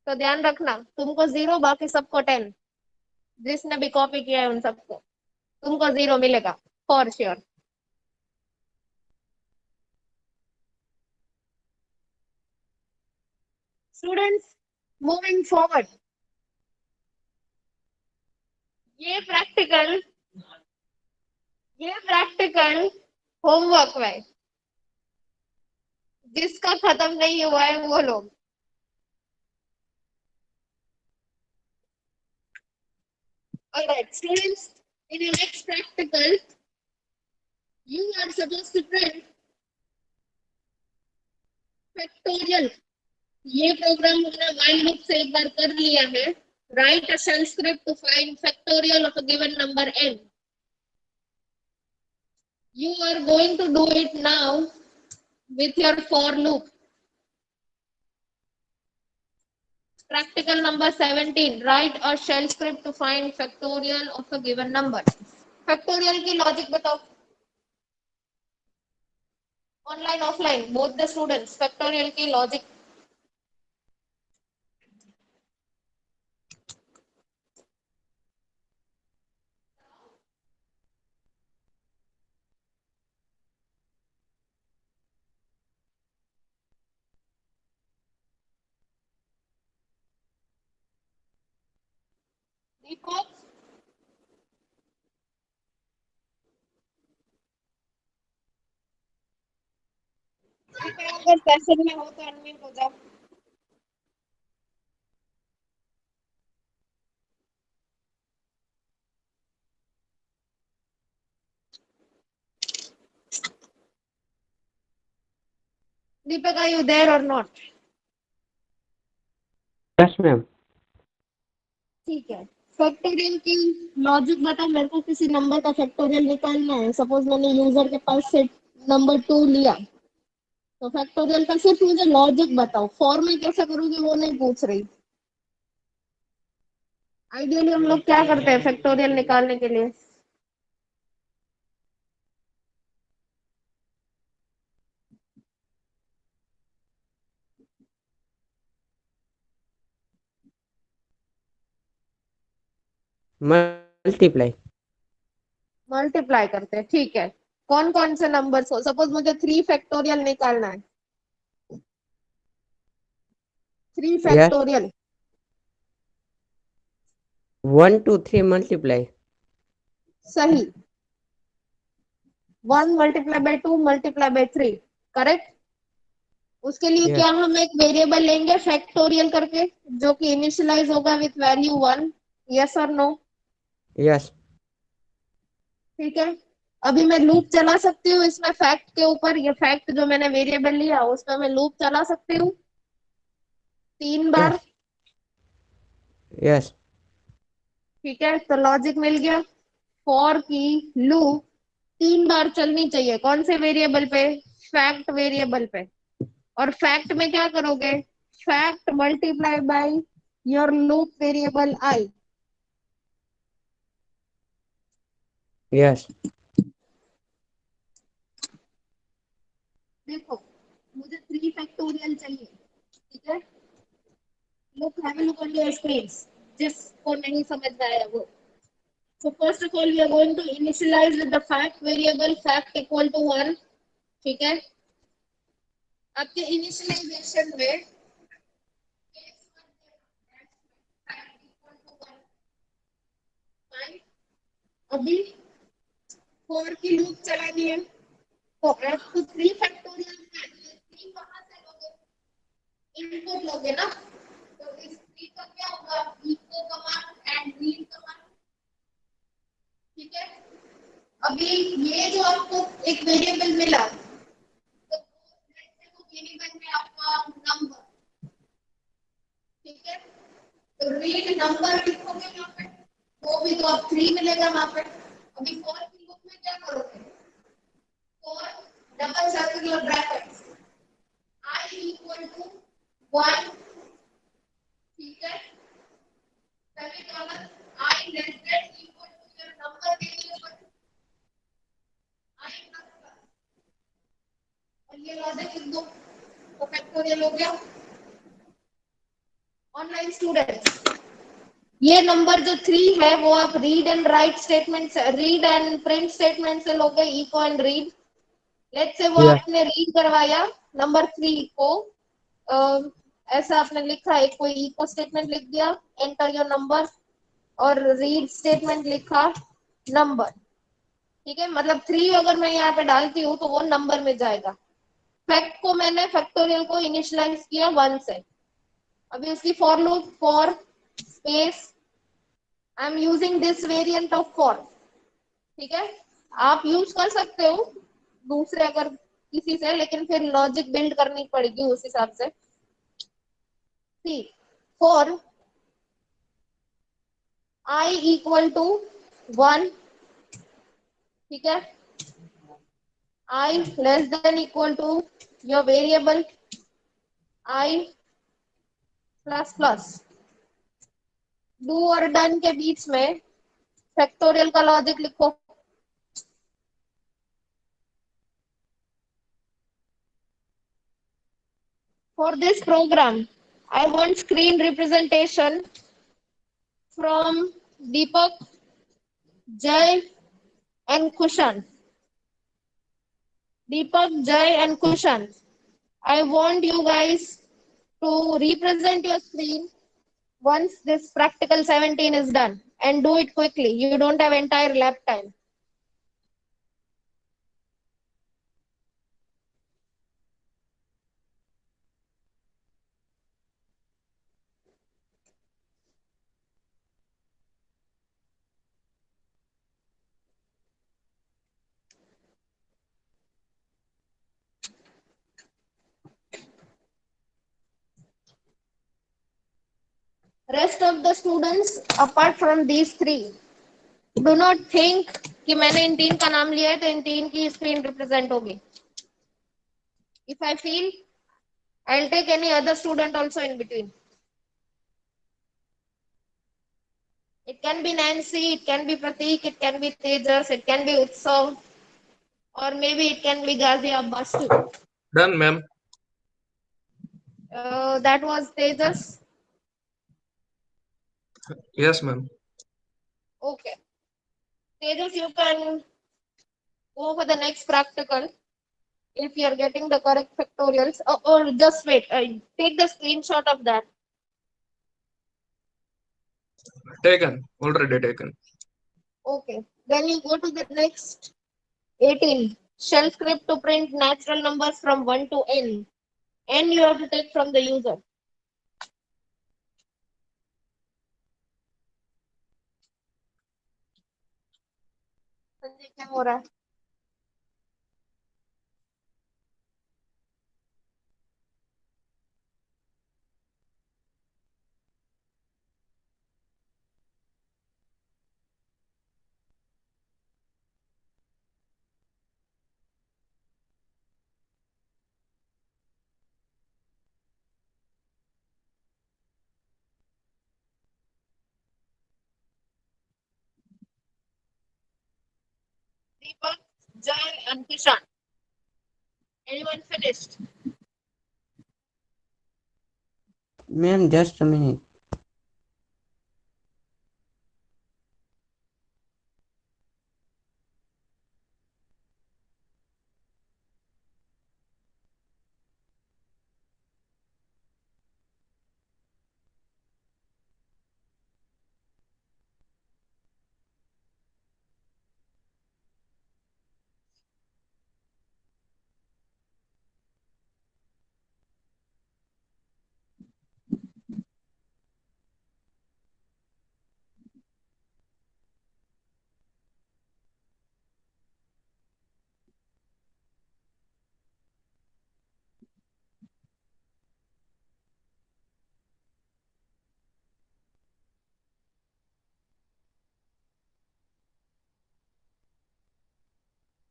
तो ध्यान रखना, तुमको 0, बाकी सबको 10। जिसने भी कॉपी किया है उन सबको तुमको 0 मिलेगा for sure. Students, moving forward, ये प्रैक्टिकल होमवर्क में जिसका खत्म नहीं हुआ है वो लोग, alright students, in your next practical you are supposed to print factorial। ये प्रोग्राम हमने while loop से एक बार कर लिया है। Write a shell script to find factorial of a given number n। You are going to do it now with your for loop। Practical number 17. Write a shell script to find factorial of a given number. Factorial की logic बताओ. Online, offline, both the students. Factorial की logic. Deepak. अगर session में हो तो unmute हो जाओ. Deepak, are you there or not? Yes, ma'am. ठीक है. फैक्टोरियल की लॉजिक बता. मेरे को किसी नंबर का फैक्टोरियल निकालना है. सपोज मैंने यूजर के पास से नंबर 2 लिया, तो फैक्टोरियल का सिर्फ मुझे लॉजिक बताओ. फॉर में कैसे करूंगी वो नहीं पूछ रही. आइडियली हम लोग क्या करते हैं फैक्टोरियल निकालने के लिए? Multiply. मल्टीप्लाई करते हैं. ठीक है. कौन कौन से नंबर्स हो? सपोज मुझे 3 फैक्टोरियल निकालना है. 3 Yes. फैक्टोरियल. 1, 2, 3 multiply. सही. 1 multiply by 2 multiply by 3. Correct. उसके लिए Yes. क्या हम एक वेरिएबल लेंगे फैक्टोरियल करके, जो कि इनिशियलाइज होगा विथ वैल्यू 1. यस और नो? Yes. ठीक है. अभी मैं लूप चला सकती हूँ इसमें फैक्ट के ऊपर. ये फैक्ट जो मैंने वेरिएबल लिया उसमें मैं लूप चला सकती हूँ 3 बार. Yes. Yes. ठीक है. तो लॉजिक मिल गया. फॉर की लूप 3 बार चलनी चाहिए. कौन से वेरिएबल पे? फैक्ट वेरिएबल पे. और फैक्ट में क्या करोगे? Fact multiply by your loop variable I. Yes. देखो, मुझे 3 फैक्टोरियल चाहिए. ठीक है. Look, have a look on your screen. जिसको नहीं समझ में आया वो. So first of all, we are going to initialize with the fact variable fact equal to 1. ठीक है. आपके इनिशियलाइजेशन में अभी 4 की लूप चलानी है, तो आपको 3 फैक्टोरियल 3 कहां से लोगे? इनपुट लोगे ना. तो इस 3 का क्या होगा? Echo command and read command. ठीक है. अभी ये जो आपको एक वेरिएबल मिला, तो वेरिएबल में आपका नंबर. ठीक है. तो रीड नंबर लिखोगे यहाँ पे, वो भी तो आप 3 मिलेगा वहां पे. अभी 4 की लूप में क्या करोगे? 4 double circular brackets i equal to 1. ठीक है. Semicolon i less than equal to your number variable i plus. और ये लॉजिक लिख दो तो फैक्टोरियल हो गया. ऑनलाइन स्टूडेंट्स, ये नंबर जो 3 है वो आप रीड एंड राइट स्टेटमेंट से, रीड एंड प्रिंट स्टेटमेंट से लोगे. Eco and read. Let's say वो Yes. आपने रीड करवाया नंबर 3 को. ऐसा आपने लिखा है, कोई इको स्टेटमेंट लिख दिया, एंटर योर नंबर, और रीड स्टेटमेंट लिखा नंबर. ठीक है. मतलब 3 अगर मैं यहाँ पे डालती हूँ तो वो नंबर में जाएगा. फैक्ट को मैंने फैक्टोरियल को इनिशियलाइज किया 1 से. अभी उसकी for loop for space I am using this variant of for. ठीक है. आप यूज कर सकते हो दूसरे अगर किसी से, लेकिन फिर लॉजिक बिल्ड करनी पड़ेगी उस हिसाब से. For i equal to 1. ठीक है. i less than equal to your variable i plus plus. Do और डन के बीच में फैक्टोरियल का लॉजिक लिखो. For this program, I want screen representation from Deepak, Jay, and Kushan. Deepak, Jay, and Kushan. I want you guys to represent your screen once this practical 17 is done, and do it quickly. You don't have entire lab time. Rest of the students, apart from these three, do not think कि मैंने इन तीन का नाम लिया है तो इन तीन की स्क्रीन रिप्रेजेंट होगी. If I feel, I'll take any other student also in between. It can be Nancy, it can be Pratik, it can be Tejas, it can be Utsav, or maybe it can be Ghazi Abbas too. Done, ma'am. That was Tejas. Yes, ma'am. Okay. Tejas, you can go for the next practical if you're getting the correct factorials. Or just wait, take the screenshot of that. Taken. Already taken. Okay. Then you go to the next 18. Shell script to print natural numbers from 1 to n. N you have to take from the user. Sanjay क्या हो रहा है? Deepak, Jai, and Kishan. Anyone finished? Ma'am, just a minute.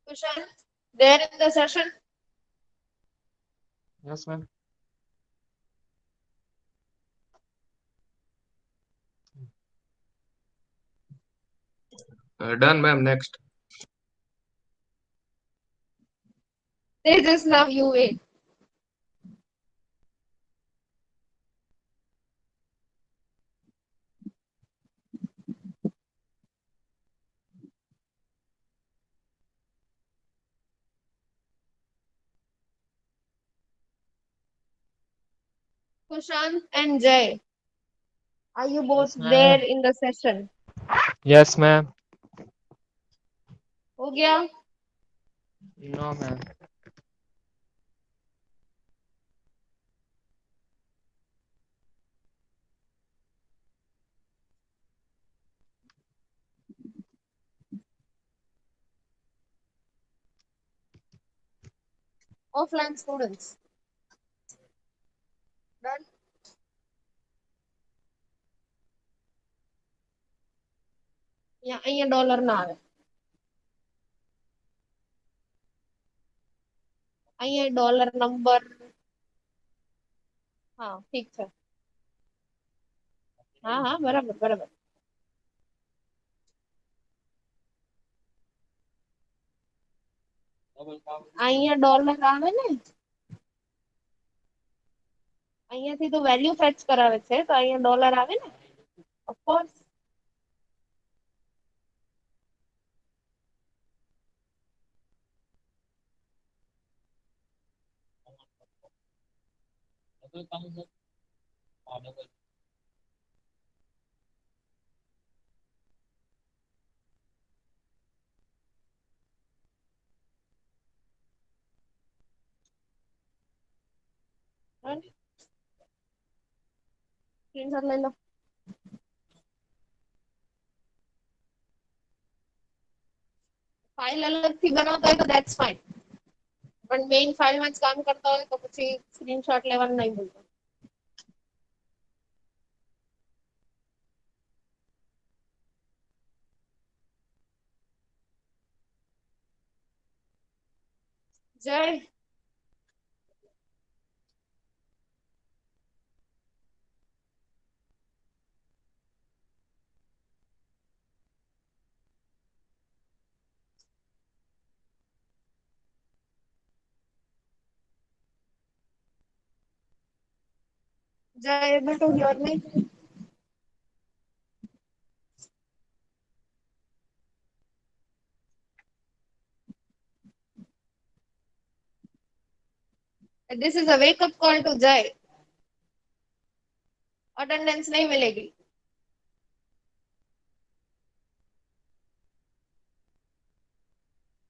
Kishan, there in the session? Yes, ma'am. Done, ma'am. Next. They just love you wait. Kushant and Jay, are you both Yes, ma'am. there in the session? Yes, ma'am. हो गया? No, ma'am. Offline students. Done? Yeah, અહીંયા dollar ના આવે. અહીંયા dollar number. હા ઠીક છે. हाँ हाँ बराबर बराबर. અહીંયા ડોલર આવે ને, અહીંયાથી તો વેલ્યુ ફેચ કરાવે છે તો અહીંયા ડોલર આવે ને, ઓફકોર્સ. સ્ક્રીનશોટ લઈ લો. ફાઇલ અલગથી બનાવતા હોય તો ધેટ્સ ફાઇન, પણ મેઇન ફાઇલમાં જ કામ કરતા હોય તો પછી સ્ક્રીનશોટ લેવાનું નહીં ભૂલતા. જય. Jay, able to hear me? This is a wake up call to Jay. Attendance नहीं मिलेगी.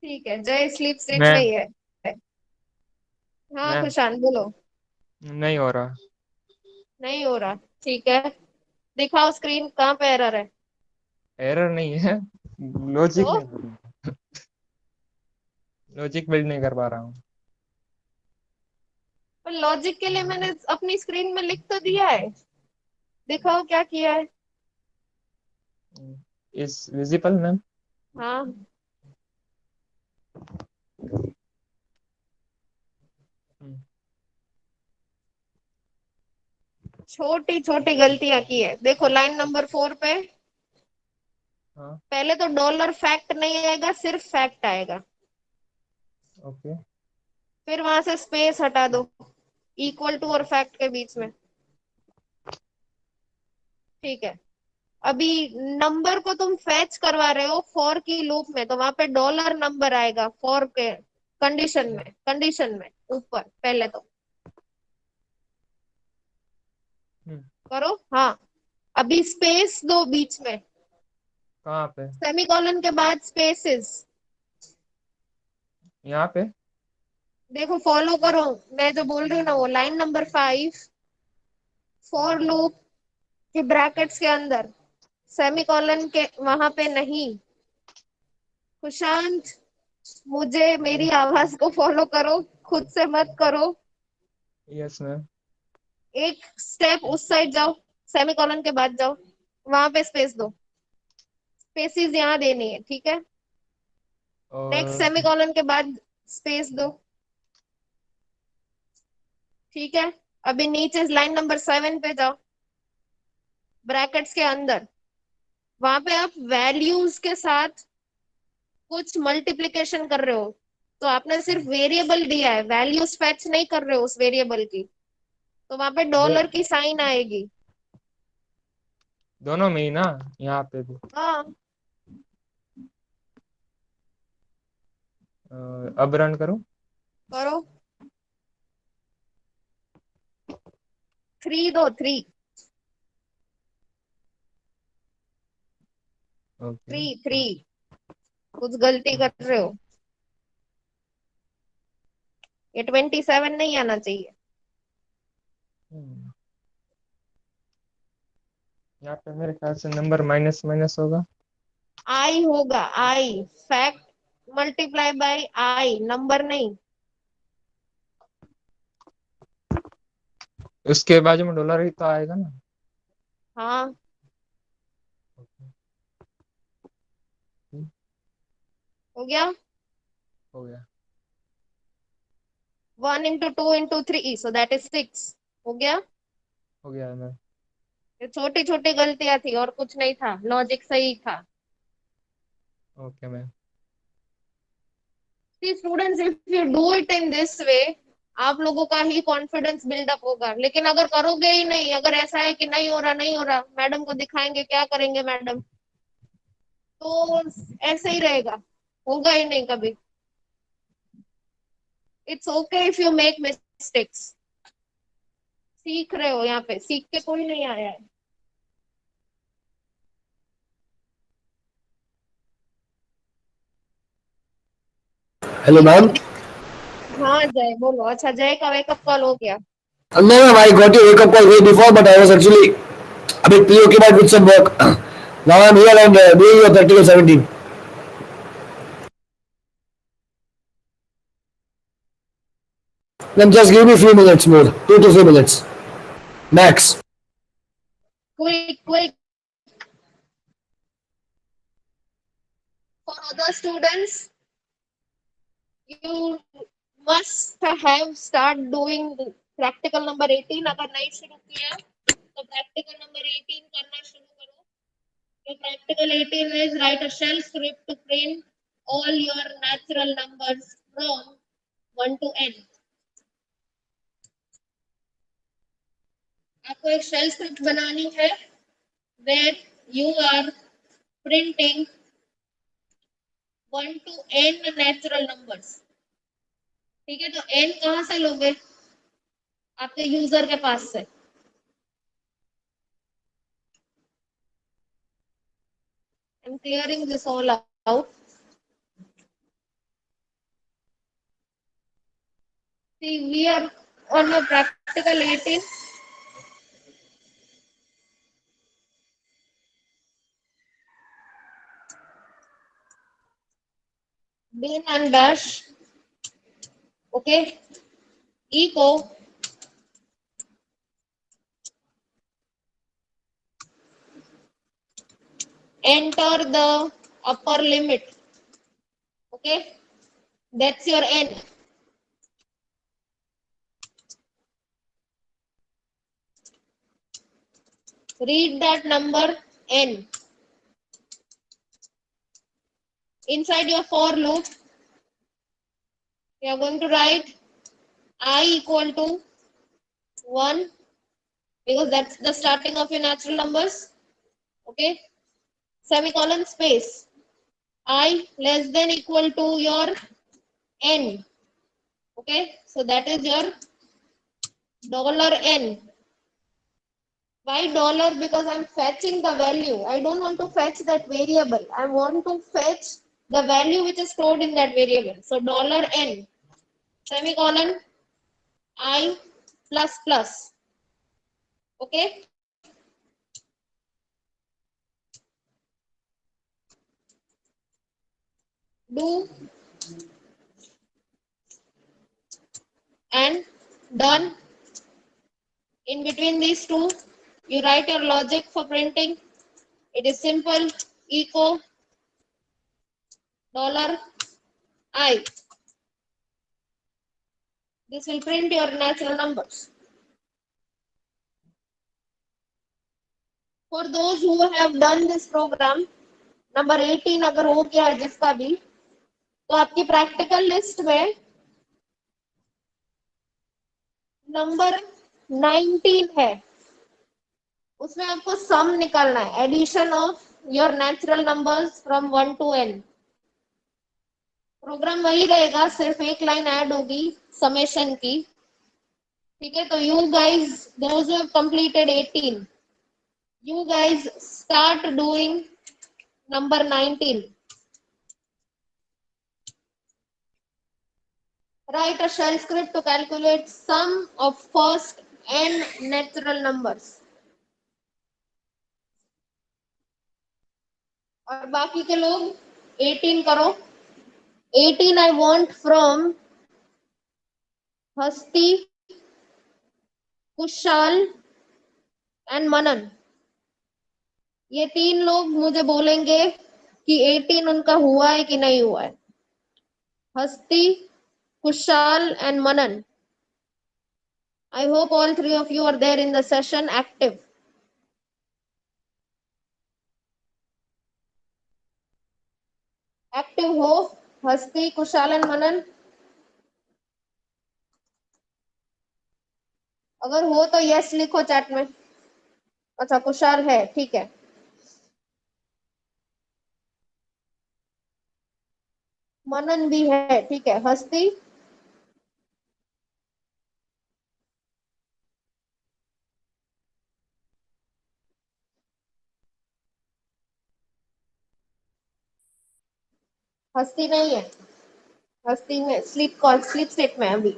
ठीक है, जय स्लीप स्टेट में ही है. हाँ मैम खुशान बोलो. नहीं हो रहा. नहीं हो रहा, ठीक है. दिखाओ स्क्रीन, कहाँ पे एरर है? एरर नहीं है, लॉजिक तो नहीं, लॉजिक बिल्ड नहीं कर पा रहा हूँ. पर लॉजिक के लिए मैंने अपनी स्क्रीन में लिख तो दिया है. दिखाओ क्या किया है. Is visible ma'am? हाँ छोटी छोटी गलतियां की है. देखो लाइन नंबर 4 पे हाँ पहले तो डॉलर फैक्ट नहीं आएगा, सिर्फ फैक्ट आएगा. ओके. फिर वहां से स्पेस हटा दो इक्वल टू और फैक्ट के बीच में. ठीक है. अभी नंबर को तुम फैच करवा रहे हो फॉर की लूप में, तो वहां पे डॉलर नंबर आएगा फॉर के कंडीशन में ऊपर पहले तो करो. हाँ अभी स्पेस दो बीच में, कहाँ पे? सेमीकोलन के बाद स्पेसेस. यहाँ पे? देखो फॉलो करो, मैं जो बोल रही हूँ ना वो लाइन नंबर 5 फॉर लूप के ब्रैकेट्स के अंदर, सेमीकोलन के वहां पे नहीं. कुशांत मुझे मेरी आवाज को फॉलो करो, खुद से मत करो. Yes ma'am. एक स्टेप उस साइड जाओ, सेमीकोलन के बाद जाओ, वहां पे स्पेस दो. स्पेसिस यहाँ देनी है, ठीक है. नेक्स्ट और सेमीकोलन के बाद स्पेस दो. ठीक है. अभी नीचे लाइन नंबर 7 पे जाओ, ब्रैकेट्स के अंदर. वहां पे आप वैल्यूज के साथ कुछ मल्टीप्लिकेशन कर रहे हो, तो आपने सिर्फ वेरिएबल दिया है, वैल्यूज फैच नहीं कर रहे हो उस वेरिएबल की, तो वहां पे दो, डॉलर की साइन आएगी. दोनों में ही ना, यहाँ पे भी. हाँ अब रन करूँ? करो. 3 दो 3. ओके. 3 कुछ गलती कर रहे हो. ये 27 नहीं आना चाहिए. यहाँ पे मेरे ख्याल से नंबर माइनस माइनस होगा. आई होगा, I fact multiply by I, number नहीं. उसके बाजू में डॉलर ही तो आएगा ना. हाँ हो गया. हो गया. 1 into 2 into 3 so that is 6. हो गया. हो गया मैम. ये छोटी छोटी गलतियां थी और कुछ नहीं था, लॉजिक सही था। Okay ma'am. See students, if you do it in this way, आप लोगों का ही कॉन्फिडेंस बिल्डअप होगा। लेकिन अगर करोगे ही नहीं, अगर ऐसा है कि नहीं हो रहा नहीं हो रहा, मैडम को दिखाएंगे, क्या करेंगे मैडम, तो ऐसे ही रहेगा, होगा ही नहीं कभी। It's okay if you make mistakes. सीख रहे हो, यहाँ पे सीख के कोई नहीं आया है। Hello, ma'am. हाँ जय बोलो। अच्छा जय का वेकअप कॉल हो गया? No, ma'am, I got your wake up call way before, but I was actually a bit preoccupied with some work. Now I'm here and doing your practical 17. Then just give me a few minutes more, 2 to 3 minutes, max. Quick. For other students, you must have start doing practical number 18। अगर नहीं शुरू किया तो practical number 18 करना शुरू करो। तो practical 18 is write a shell script to print all your natural numbers from 1 to n। आपको एक shell script बनानी है where you are printing 1 to n natural numbers। ठीक है, तो n कहाँ से लोगे? आपके यूजर के पास से। I'm clearing this all out। See, we are on a practical 18। Bin and dash, okay, echo enter the upper limit, okay, that's your n। read that number n inside your for loop। You are going to write I equal to 1 because that's the starting of your natural numbers, okay, semicolon space, I less than equal to your n, okay, so that is your $n। Why dollar? Because I'm fetching the value. I don't want to fetch that variable. I want to fetch the value which is stored in that variable. So $n semicolon I plus plus, okay, do and done। In between these two, you write your logic for printing. It is simple, echo $I। This will print your natural numbers। For those who have done this program, number 18 अगर हो गया है जिसका भी, तो आपकी practical list में number 19 है, उसमें आपको सम निकालना है, addition of your natural numbers from 1 to n। Program वही रहेगा, सिर्फ एक लाइन ऐड होगी समेशन की। ठीक है, तो you guys those who have completed 18, you guys start doing number 19। Write a shell script to calculate sum of first n natural numbers। और बाकी के लोग 18 करो। 18 I want from हस्ती, कुशाल एंड मनन। ये 3 लोग मुझे बोलेंगे कि 18 उनका हुआ है कि नहीं हुआ है। Hasti, Kushal and Manan. I hope all 3 of you are there in the session active। हो हस्ती कुशाल एंड मनन? अगर हो तो यस लिखो चैट में। अच्छा कुशाल है, ठीक है। मनन भी है, ठीक है। हस्ती? हस्ती नहीं है। हस्ती में स्लीप कॉल, स्लीप स्टेट में है अभी।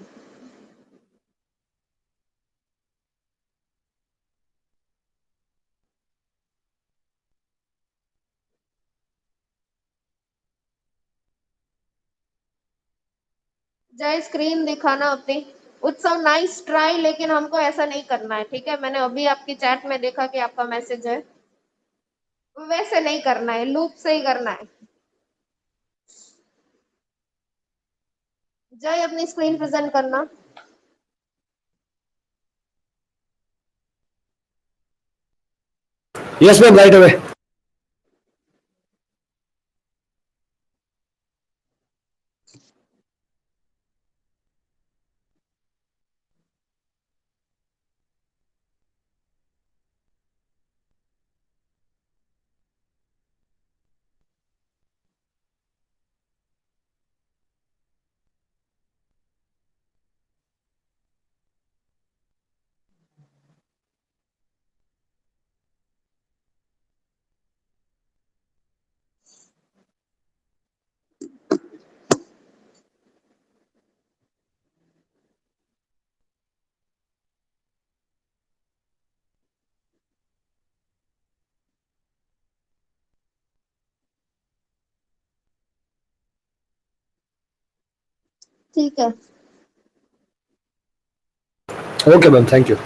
जय स्क्रीन दिखाना अपनी। उत्सव नाइस ट्राई, लेकिन हमको ऐसा नहीं करना है, ठीक है। मैंने अभी आपकी चैट में देखा कि आपका मैसेज है, वैसे नहीं करना है, लूप से ही करना है। जय अपनी स्क्रीन प्रेजेंट करना। Yes, ma'am, right away. ठीक है। Okay, ma'am, thank you.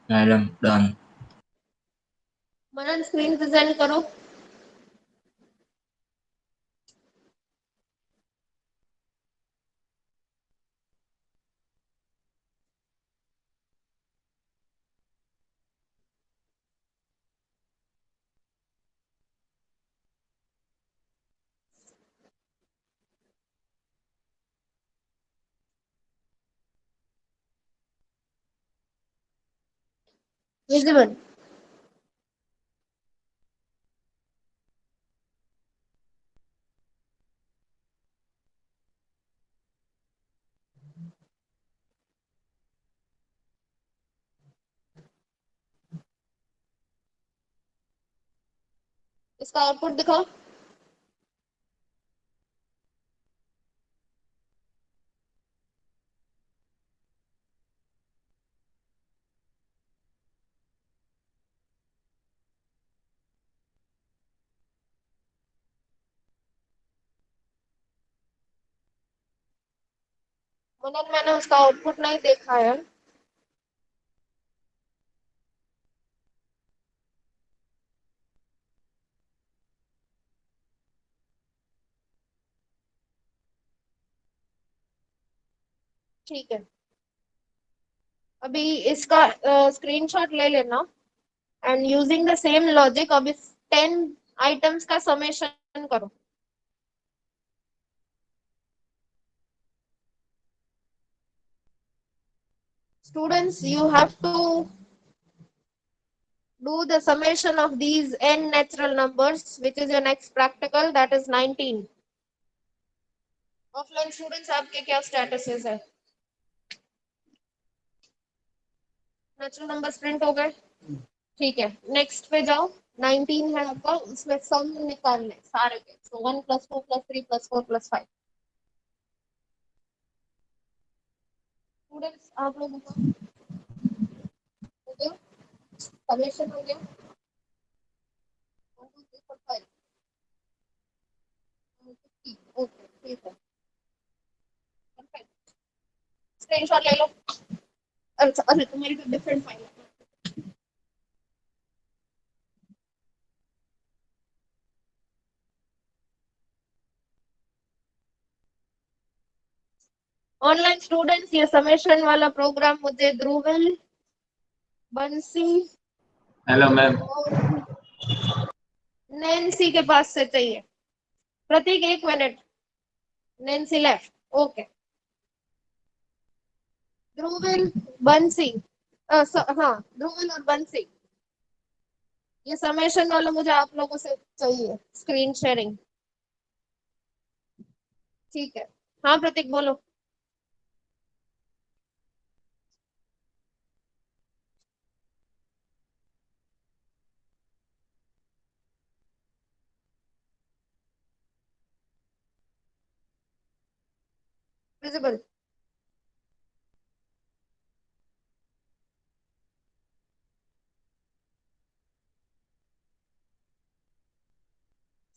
Madam, done. Manan screen present करो। विजिबल। इसका आउटपुट दिखाओ। मनन मैंने उसका आउटपुट नहीं देखा है। ठीक है, अभी इसका स्क्रीनशॉट ले लेना and using the same logic अब इस 10 आइटम्स का समेशन करो। Students, you have to do the summation of these n natural numbers, which is your next practical, that is 19. Offline students, आपके क्या statuses है? Natural numbers print हो गए? ठीक है, next पे जाओ। 19 है आपका, उसमें sum निकालने सारे के। So 1 plus 2 plus 3 plus 4 plus 5. Students, आप लोगों का हो गया? Summation हो गया? 1 2 3 4 5. Okay, ठीक है। Perfect. Screenshot ले लो। अच्छा, अरे तुम्हारी तो different file है। ऑनलाइन स्टूडेंट्स, ये समेशन वाला प्रोग्राम मुझे ध्रुवल, बंसी हेलो मैम। और नैन्सी के पास से चाहिए। प्रतीक, 1 minute. Nancy left. Okay. Dhruval, बंसी, हाँ, ध्रुवल और बंसी, ये समेशन वाला मुझे आप लोगों से चाहिए, स्क्रीन शेयरिंग। ठीक है। हाँ प्रतीक, बोलो। विजिबल।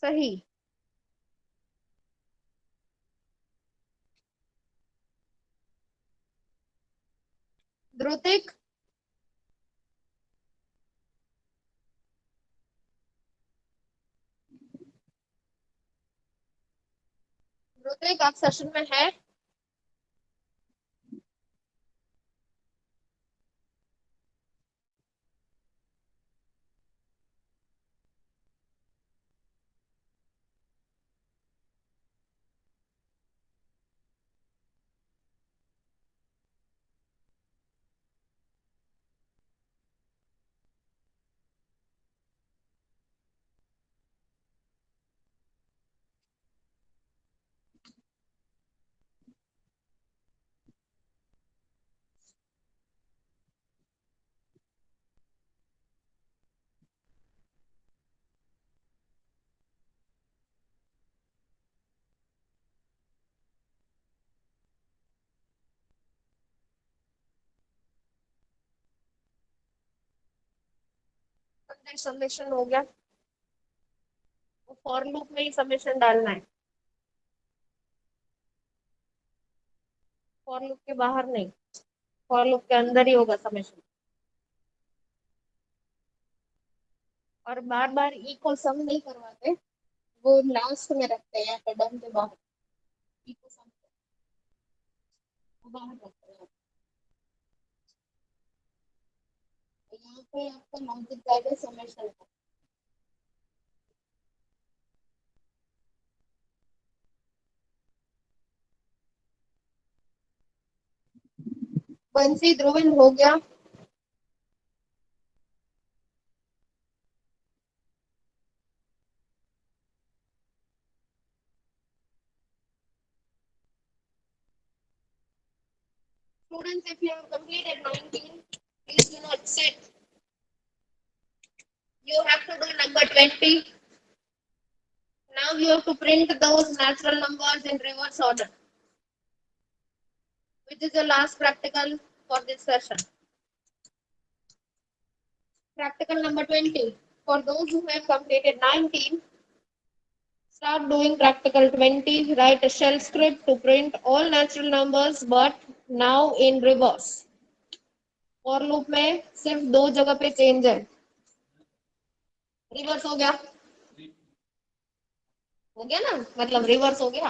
सही। ध्रुतिक, ध्रुतिक आप सेशन में है? समेशन हो गया। फॉर लूप में ही समेशन डालना है, फॉर लूप के बाहर नहीं, फॉर लूप के अंदर ही होगा समेशन। और बार बार ई को सम नहीं करवाते, वो लास्ट में रखते हैं, या डन के बाहर ई को सम वो बाहर रखते हैं। तो यहाँ पे आपका लॉजिक जाएगा समेशन का। बंसी, ध्रुवन हो गया। Students, if you have completed 19, please do not sit. You have to do number 20. Now you have to print those natural numbers in reverse order, which is the last practical for this session. Practical number 20. For those who have completed 19, start doing practical 20. Write a shell script to print all natural numbers, but now in reverse. For loop में सिर्फ 2 जगह पे change है। Reverse हो गया, हो गया ना, मतलब रिवर्स हो गया।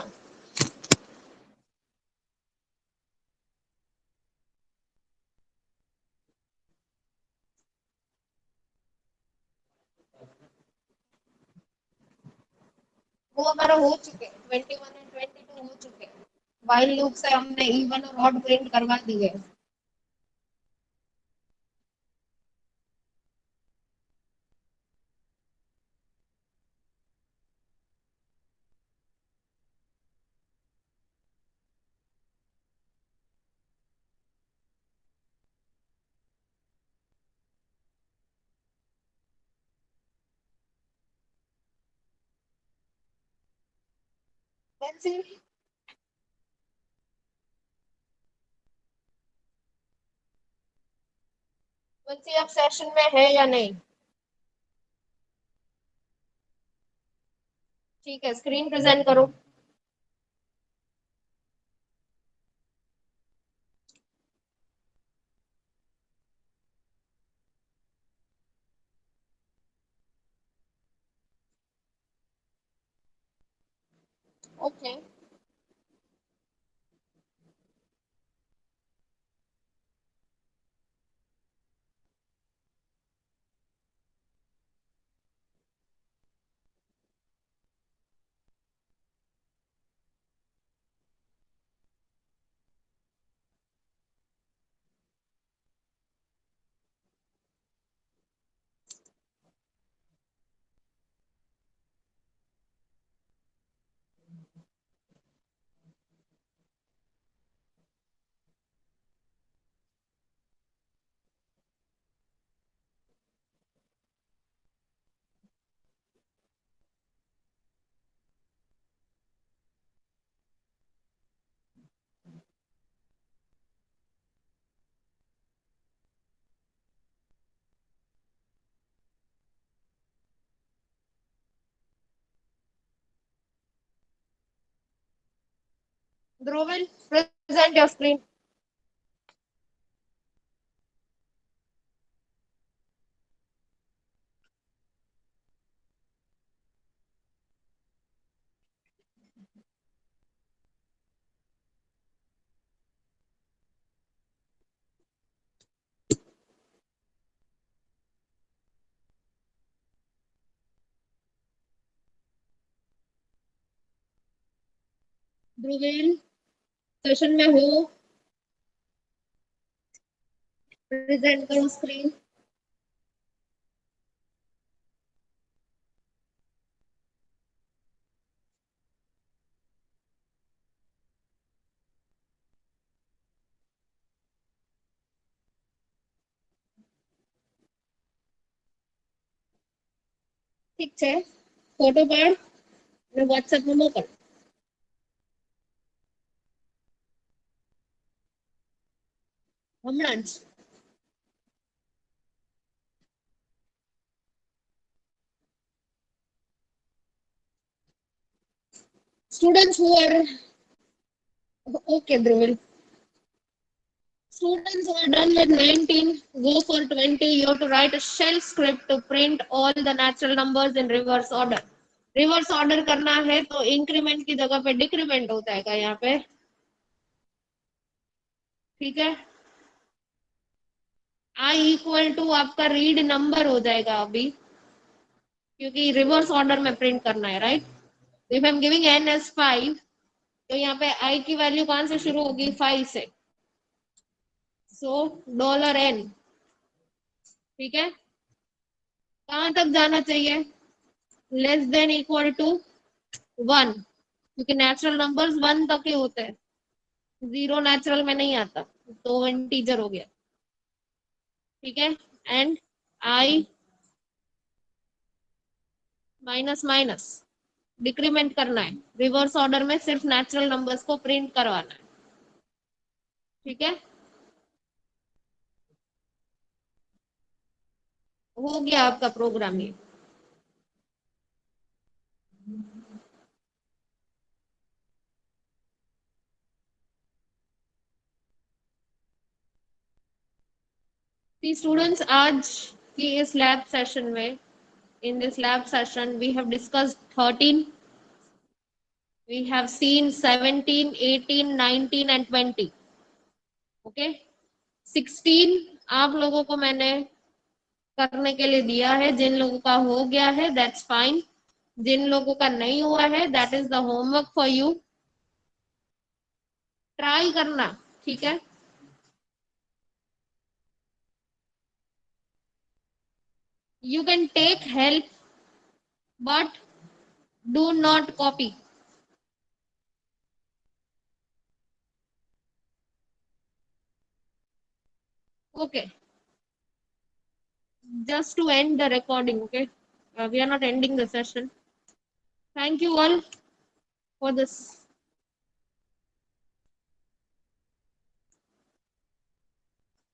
वो हमारा हो चुके, 21 एंड 22 हो चुके। व्हाइल लूप से हमने इवन और ऑड प्रिंट करवा दिए। बंसी, बंसी आप सेशन में है या नहीं? ठीक है, स्क्रीन प्रेजेंट करो। Okay. Dhruvil, present your screen. Dhruvil session में हो, प्रेजेंट करो स्क्रीन। ठीक है, फोटो पाड़ ने व्हाट्सएप में मोकल। हमणां ज students who are okay, Dhruvil. Students who are done with 19, go for 20. You have to write a shell script to print all the natural numbers in reverse order. Reverse order करना है तो increment की जगह पे decrement हो जाएगा यहाँ पे, ठीक है। I इक्वल टू आपका रीड नंबर हो जाएगा अभी, क्योंकि रिवर्स ऑर्डर में प्रिंट करना है, right. If I am giving n as 5, तो यहाँ पे I की वैल्यू कौन से शुरू होगी, 5 से। सो $n, ठीक है। कहां तक जाना चाहिए, लेस देन इक्वल टू 1, क्योंकि नेचुरल नंबर्स 1 तक ही होते हैं, 0 नेचुरल में नहीं आता, तो इंटीजर हो गया, ठीक है। And I minus minus decrement करना है, रिवर्स ऑर्डर में सिर्फ नेचुरल नंबर्स को प्रिंट करवाना है, ठीक है। हो गया आपका प्रोग्राम ये। स्टूडेंट्स, आज की इस लैब सेशन में, in this lab session we have discussed 13, we have seen 17, 18, 19 and 20, okay। 16 आप लोगों को मैंने करने के लिए दिया है, जिन लोगों का हो गया है दैट्स फाइन, जिन लोगों का नहीं हुआ है that is the homework for you, try करना, ठीक है। You can take help but do not copy, okay। Just to end the recording, okay, we are not ending the session. Thank you all for this